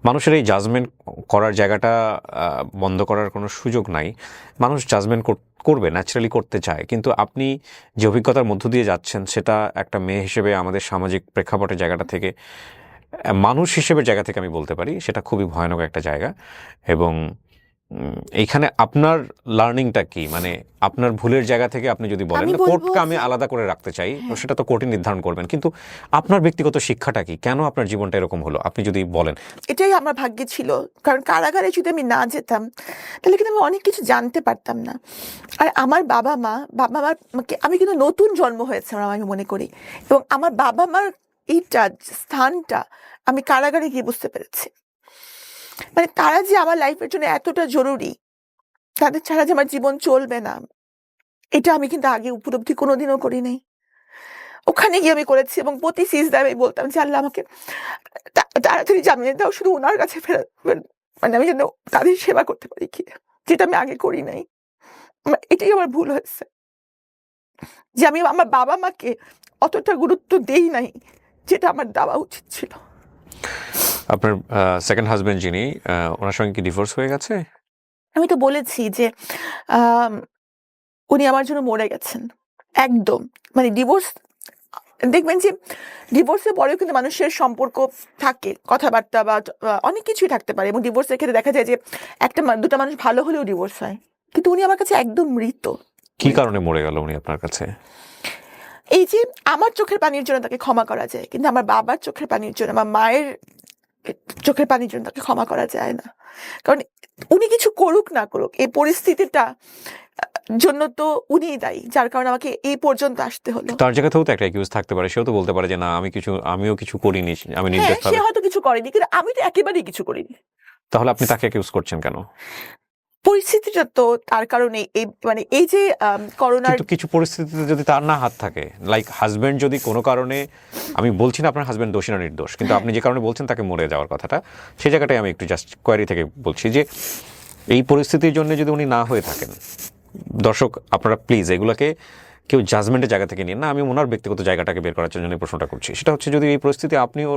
মানুষের এই জাজমেন্ট করার জায়গাটা বন্ধ করার কোনো সুযোগ নাই। মানুষ জাজমেন্ট করবে, ন্যাচারালি করতে চায়, কিন্তু আপনি যে অভিজ্ঞতার মধ্য দিয়ে যাচ্ছেন সেটা একটা মেয়ে হিসেবে আমাদের সামাজিক প্রেক্ষাপটের জায়গাটা থেকে, মানুষ হিসেবের জায়গা থেকে আমি বলতে পারি সেটা খুবই ভয়ানক একটা জায়গা। এবং এইখানে আপনার লার্নিংটা কি, মানে আপনার ভুলের জায়গা থেকে আপনি যদি বলেন, আমি বলবো কোর্টকে আমি যে- আলাদা করে রাখতে চাই, তো হ্যাঁ। সেটা তো কোর্টই নির্ধারণ করবেন, কিন্তু আপনার ব্যক্তিগত শিক্ষাটা কি, কেন আপনার জীবনটা এরকম হলো, আপনি যদি বলেন। এটাই আমার ভাগ্যে ছিল, কারণ কারাগারে যদি আমি না যেতাম তাহলে কিন্তু আমি অনেক কিছু জানতে পারতাম না। আর আমার বাবা মার আমি কিন্তু নতুন জন্ম হয়েছে আমার, আমি মনে করি। এবং আমার বাবা মার এইটা স্থানটা আমি কারাগারে গিয়ে বুঝতে পেরেছি। মানে তারা যে আমার লাইফের জন্য এতটা জরুরি, তাদের ছাড়া যে আমার জীবন চলবে না, এটা আমি কিন্তু আগে উপলব্ধি কোনোদিনও করি নাই। ওখানে গিয়ে আমি করেছি, এবং প্রতি সিজদায় আমি বলতাম যে আল্লাহ আমাকে তাড়াতাড়ি জামিয়ে দাও, শুধু ওনার কাছে ফেরত, মানে আমি যেন তাদের সেবা করতে পারি, কি যেটা আমি আগে করি নাই। এটাই আমার ভুল হয়েছে, যে আমি আমার বাবা মাকে অতটা গুরুত্ব দেই নাই যেটা আমার দেওয়া উচিত ছিল। আপনার সেকেন্ড হাজবেন্ড যিনি, ওনার সঙ্গে কি ডিভোর্স হয়ে গেছে? আমি তো বলেছি যে উনি আমার জন্য মরে গেছেন একদম। মানে ডিভোর্স, দেখবেন যে ডিভোর্সের পরেও কিন্তু মানুষের সম্পর্ক থাকে, কথাবার্তা বা অনেক কিছুই থাকতে পারে। এবং ডিভোর্সের ক্ষেত্রে দেখা যায় যে দুটা মানুষ ভালো হলেও ডিভোর্স হয়, কিন্তু উনি আমার কাছে একদম মৃত। কি কারণে মরে গেল উনি আপনার কাছে? এই যে আমার চোখের পানির জন্য তাকে ক্ষমা করা যায়, কিন্তু আমার বাবার চোখের পানির জন্য, আমার মায়ের চোখের পানির জন্য তাকে ক্ষমা করা যায় না। কারণ উনি কিছু করুক না করুক, এই পরিস্থিতিটা জন্য তো উনিই দায়ী, যার কারণে আমাকে এই পর্যন্ত আসতে হলো। তার জায়গাতেও তো একটা অ্যাকিউজ থাকতে পারে, সেও তো বলতে পারে যে না আমিও কিছু করিনি, আমি হ্যাঁ, নির্দোষ। সে হয়তো কিছু করেনি, কিন্তু আমি তো একেবারেই কিছু করিনি। তাহলে আপনি তাকে অ্যাকিউজ করছেন কেন? পরিস্থিতিটা তো তার কারণে, এই মানে এই যে করোনার, কিন্তু কিছু পরিস্থিতিতে যদি তার না হাত থাকে, লাইক হাজবেন্ড যদি কোনো কারণে, আমি বলছি না আপনার হাজবেন্ড দোষী না নির্দোষ, কিন্তু আপনি যে কারণে বলছেন তাকে মরে যাওয়ার কথাটা, সেই জায়গাটাই আমি একটু জাস্ট কোয়ারি থেকে বলছি যে এই পরিস্থিতির জন্য যদি উনি না হয়ে থাকেন, দর্শক আপনারা প্লিজ এগুলোকে কেউ জাজমেন্টের জায়গা থেকে নিন না, আমি ওনার ব্যক্তিগত জায়গাটাকে বের করার জন্য এই প্রশ্নটা করছি। সেটা হচ্ছে, যদি এই পরিস্থিতি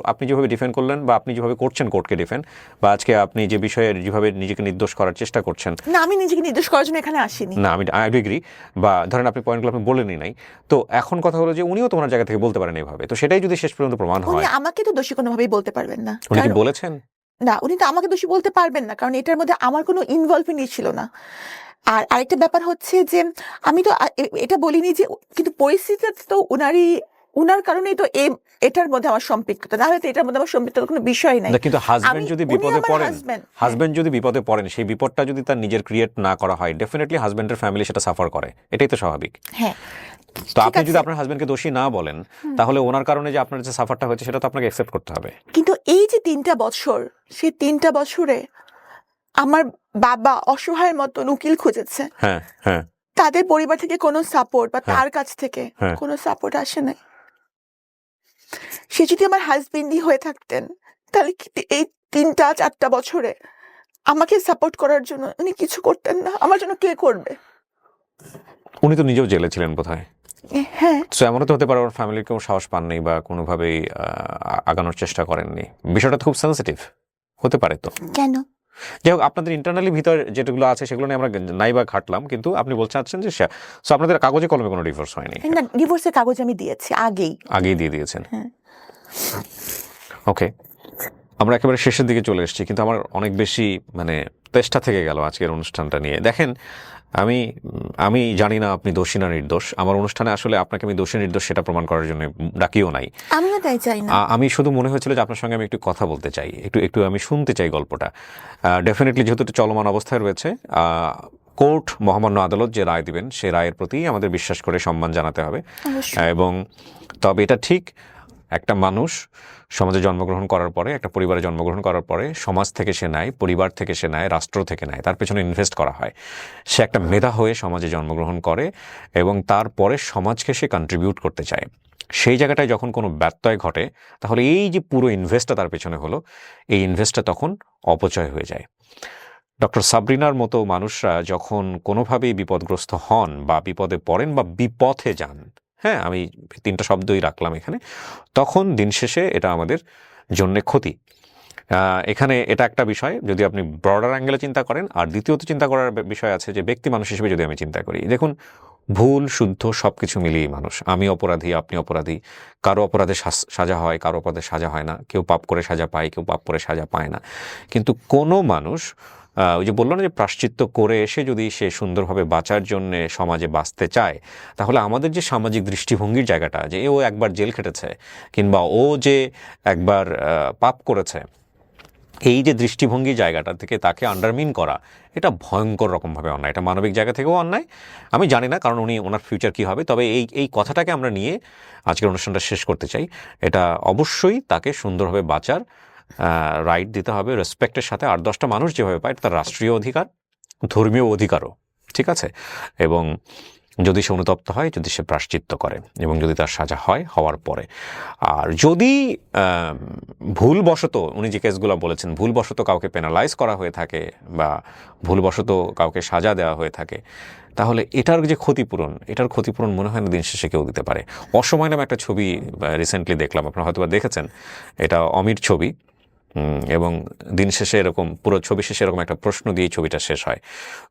আপনি যেভাবে ডিফেন্ড করলেন, বা আপনি যেভাবে করছেন কোর্টকে ডিফেন্ড, বা আজকে আপনি যে বিষয়ে যেভাবে নিজেকে নির্দোষ করার চেষ্টা করছেন, না, আমি নিজেকে নির্দোষ করার জন্য এখানে আসিনি। না আমি আই এগ্রি, বা ধরেন আপনি পয়েন্টগুলো আপনি বলেনই নাই, তো এখন কথা হলো যে উনিও তো ওনার জায়গা থেকে বলতে পারেন এইভাবে, তো সেটাই যদি শেষ পর্যন্ত প্রমাণ উনি হয়। আমাকে তো দোষী কোনোভাবেই বলতে পারবেন না। উনি কি কারণ- বলেছেন? না, উনি তো আমাকে দোষী বলতে পারবেন না, কারণ এটার মধ্যে আমার কোনো ইনভলভমেন্টই ছিল না। আর আরেকটা ব্যাপার হচ্ছে যে আমি তো এটা বলিনি যে, কিন্তু পরিস্থিতিটা তো উনার কারণেই তো এটার মধ্যে আমার সম্পৃক্ততা, না হলে তো এটার মধ্যে আমার সম্পৃক্ততার কোনো বিষয় নাই। না, কিন্তু হাজবেন্ড যদি উনি বিপদে আমার পড়েন, husband, হ্যাঁ। হাজবেন্ড যদি বিপদে পড়েন, সেই বিপদটা যদি তার নিজের ক্রিয়েট না করা হয়, ডেফিনেটলি হাজবেন্ডের ফ্যামিলি সেটা সাফার করে, এটাই তো স্বাভাবিক। হ্যাঁ, তো ঠিক আপনি যদি আছে। আপনার হাজবেন্ডকে দোষী না বলেন, তাহলে ওনার কারণে যে আপনার যে সাফারটা হয়েছে সেটা তো আপনাকে অ্যাকসেপ্ট করতে হবে। কিন্তু এই যে 3টা বছর, সেই 3টা বছরে আমার বাবা অসহায়ের মতন উকিল খুঁজেছে, হ্যাঁ, হ্যাঁ, তাদের পরিবার থেকে কোনো সাপোর্ট বা হ্যাঁ। তার কাছ থেকে হ্যাঁ। কোনো সাপোর্ট আসে নাই। সে যদি আমার হাজবেন্ডই হয়ে থাকতেন, তাহলে কি এই 3টা-4টা বছরে আমাকে সাপোর্ট করার জন্য উনি কিছু করতেন না? আমার জন্য কে করবে? উনি তো নিজেও জেলে ছিলেন বোধহয়। হ্যাঁ, সো এমনও তো হতে পারে ওর ফ্যামিলির কেউ সাহস পাননি বা কোনোভাবেই আগানোর চেষ্টা করেননি। বিষয়টা তো খুব সেন্সিটিভ হতে পারে। তো কেন? যাই হোক, আপনাদের ইন্টারনালি ভিতর যেগুলো আছে সেগুলো নিয়ে আমরা নাই বা ঘাটলাম, কিন্তু আপনি বলতে চাচ্ছেন যে সো আপনাদের কাগজে কলমে কোনো ডিভোর্স হয়নি, না, ডিভোর্সের কাগজ আমি দিয়েছি আগেই দিয়ে দিয়েছেন। হ্যাঁ। ওকে, আমরা একেবারে শেষের দিকে চলে এসেছি, কিন্তু আমার অনেক বেশি মানে তেষ্টা থেকে গেল আজকের অনুষ্ঠানটা নিয়ে। দেখেন, আমি জানি না আপনি দোষী না নির্দোষ। আমার অনুষ্ঠানে আসলে আপনাকে আমি দোষী নির্দোষ সেটা প্রমাণ করার জন্য ডাকিও নাই। আমিও তাই চাই না। আমি শুধু মনে হয়েছিল যে আপনার সঙ্গে আমি একটু কথা বলতে চাই, একটু আমি শুনতে চাই গল্পটা। ডেফিনেটলি যেহেতু এটা চলমান অবস্থায় রয়েছে, কোর্ট মহামান্য আদালত যে রায় দিবেন সেই রায়ের প্রতি আমাদের বিশ্বাস করে সম্মান জানাতে হবে। অবশ্যই। এবং তবে এটা ঠিক, একটা মানুষ সমাজে জন্মগ্রহণ করার পরে, একটা পরিবারে জন্মগ্রহণ করার পরে, সমাজ থেকে সে নেয়, পরিবার থেকে সে নেয়, রাষ্ট্র থেকে নেয়, তার পেছনে ইনভেস্ট করা হয়। সে একটা মেধা হয়ে সমাজে জন্মগ্রহণ করে এবং তারপরে সমাজকে সে কন্ট্রিবিউট করতে চায়। সেই জায়গাটায় যখন কোনো ব্যত্যয় ঘটে, তাহলে এই যে পুরো ইনভেস্টটা তার পেছনে হলো, এই ইনভেস্টটা তখন অপচয় হয়ে যায়। ডক্টর সাবরিনার মতো মানুষরা যখন কোনোভাবেই বিপদগ্রস্ত হন বা বিপদে পড়েন বা বিপথে যান, হ্যাঁ, আমি 3টা শব্দই রাখলাম এখানে, তখন দিন শেষে এটা আমাদের জন্যে ক্ষতি। এখানে এটা একটা বিষয় যদি আপনি ব্রডার অ্যাঙ্গেলে চিন্তা করেন। আর দ্বিতীয়ত চিন্তা করার বিষয় আছে যে ব্যক্তি মানুষ হিসেবে যদি আমি চিন্তা করি, দেখুন ভুল শুদ্ধ সব কিছু মিলিয়েই মানুষ। আমি অপরাধী, আপনি অপরাধী, কারো অপরাধে সাজা হয়, কারো অপরাধে সাজা হয় না, কেউ পাপ করে সাজা পায়, কেউ পাপ করে সাজা পায় না। কিন্তু কোনো মানুষ ওই যে বললো না যে প্রায়শ্চিত্ত করে এসে যদি সে সুন্দরভাবে বাঁচার জন্য সমাজে বাঁচতে চায়, তাহলে আমাদের যে সামাজিক দৃষ্টিভঙ্গির জায়গাটা, যে ও একবার জেল খেটেছে কিংবা ও যে একবার পাপ করেছে, এই যে দৃষ্টিভঙ্গি জায়গাটা থেকে তাকে আন্ডারমিন করা, এটা ভয়ঙ্কর রকমভাবে অন্যায়। এটা মানবিক জায়গা থেকেও অন্যায়। আমি জানি না কারণ ওনার ফিউচার কী হবে, তবে এই কথাটাকে আমরা নিয়ে আজকের অনুষ্ঠানটা শেষ করতে চাই। এটা অবশ্যই তাকে সুন্দরভাবে বাঁচার রাইট দিতে হবে, রেসপেক্টের সাথে। 8-10টা মানুষ যেভাবে পায়, এটা তার রাষ্ট্রীয় অধিকার, ধর্মীয় অধিকারও, ঠিক আছে? এবং যদি সে অনুতপ্ত হয়, যদি সে প্রায়শ্চিত্ত করে এবং যদি তার সাজা হয় হওয়ার পরে। আর যদি ভুলবশত, উনি যে কেসগুলো বলেছেন, ভুলবশত কাউকে পেনালাইজ করা হয়ে থাকে বা ভুলবশত কাউকে সাজা দেওয়া হয়ে থাকে, তাহলে এটার যে এটার ক্ষতিপূরণ মনে হয় না দিন শেষে কেউ দিতে পারে। অসময় নামে একটা ছবি রিসেন্টলি দেখলাম, আপনারা হয়তো দেখেছেন, এটা অমির ছবি। এবং দিন শেষে এরকম পুরো ছবি শেষে এরকম একটা প্রশ্ন দিয়ে ছবিটা শেষ হয়।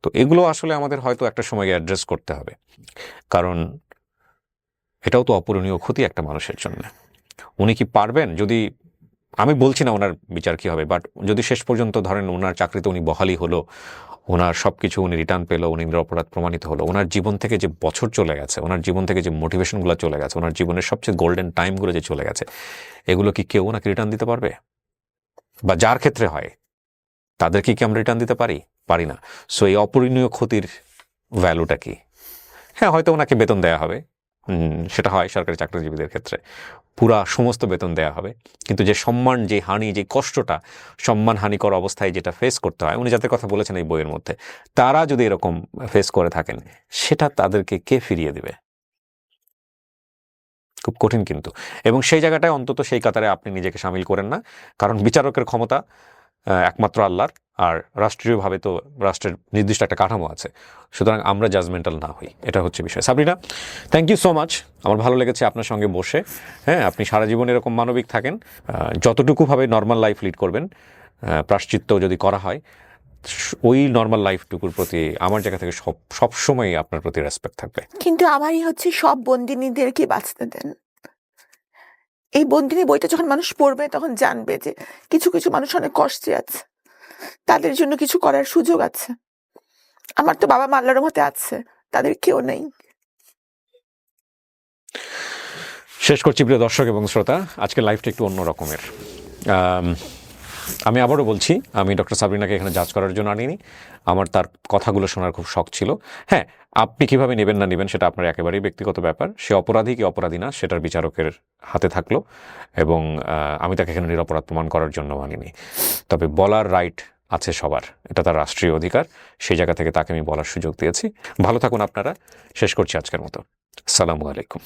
তো এগুলো আসলে আমাদের হয়তো একটা সময় অ্যাড্রেস করতে হবে, কারণ এটাও তো অপূরণীয় ক্ষতি একটা মানুষের জন্য। উনি কি পারবেন? যদি, আমি বলছি না ওনার বিচার কী হবে, বাট যদি শেষ পর্যন্ত ধরেন ওনার চাকরিতে উনি বহালি হলো, ওনার সব কিছু উনি রিটার্ন পেলো, উনি নিরপরাধ প্রমাণিত হলো, ওনার জীবন থেকে যে বছর চলে গেছে, ওনার জীবন থেকে যে মোটিভেশনগুলো চলে গেছে, ওনার জীবনের সবচেয়ে গোল্ডেন টাইমগুলো যে চলে গেছে, এগুলো কি কেউ ওনাকে রিটার্ন দিতে পারবে? বা যার ক্ষেত্রে হয় তাদেরকে কি আমরা রিটার্ন দিতে পারি না। সো এই অপূরণীয় ক্ষতির ভ্যালুটা কি? হ্যাঁ, হয়তো ওনাকে বেতন দেওয়া হবে, সেটা হয় সরকারি চাকরিজীবীদের ক্ষেত্রে, পুরা সমস্ত বেতন দেওয়া হবে, কিন্তু যে সম্মান, যে হানি, যে কষ্টটা সম্মান হানিকর অবস্থায় যেটা ফেস করতে হয়, উনি যাদের কথা বলেছেন এই বইয়ের মধ্যে, তারা যদি এরকম ফেস করে থাকেন, সেটা তাদেরকে কে ফিরিয়ে দিবে? খুব কঠিন কিন্তু। এবং সেই জায়গাটায় অন্তত সেই কাতারে আপনি নিজেকে সামিল করেন না, কারণ বিচারকের ক্ষমতা একমাত্র আল্লাহর, আর রাষ্ট্রীয়ভাবে তো রাষ্ট্রের নির্দিষ্ট একটা কাঠামো আছে। সুতরাং আমরা জাজমেন্টাল না হই, এটা হচ্ছে বিষয়। Sabrina, thank you so much. আমার ভালো লেগেছে আপনার সঙ্গে বসে। হ্যাঁ, আপনি সারা জীবন এরকম মানবিক থাকেন, যতটুকুভাবে নর্মাল লাইফ লিড করবেন, প্রায়শ্চিত্ত যদি করা হয়, ওই নর্মাল লাইফটুকুর প্রতি আমার জায়গা থেকে সবসময় আপনার প্রতি রেসপেক্ট থাকবে। কিন্তু আমারই হচ্ছে সব বন্দিনীদেরকে বাঁচতে দেন। এই বন্দিনী বইটা যখন মানুষ পড়বে, তখন জানবে যে কিছু কিছু মানুষ অনেক কষ্টে আছে, তাদের জন্য কিছু করার সুযোগ আছে। আমার তো বাবা মা আল্লাহর রহমতে আছে, তাদের কেউ নেই। শেষ করছি প্রিয় দর্শক এবং শ্রোতা, আজকের লাইফটা একটু অন্য রকমের। আমি আবারও বলছি, আমি ডক্টর সাবরিনাকে এখানে জাজ করার জন্য আনিনি। আমার তার কথাগুলো শোনার খুব শখ ছিল। হ্যাঁ, আপনি কিভাবে নেবেন না নেবেন সেটা আপনার একেবারেই ব্যক্তিগত ব্যাপার। সে অপরাধী কি অপরাধী না, সেটার বিচারকের হাতে থাকলো, এবং আমি তাকে এখানে নিরপরাধ প্রমাণ করার জন্য আনিনি। তবে বলার রাইট আছে সবার, এটা তার রাষ্ট্রীয় অধিকার। সেই জায়গা থেকে তাকে আমি বলার সুযোগ দিয়েছি। ভালো থাকুন আপনারা। শেষ করছি আজকের মতো। আসসালামু আলাইকুম।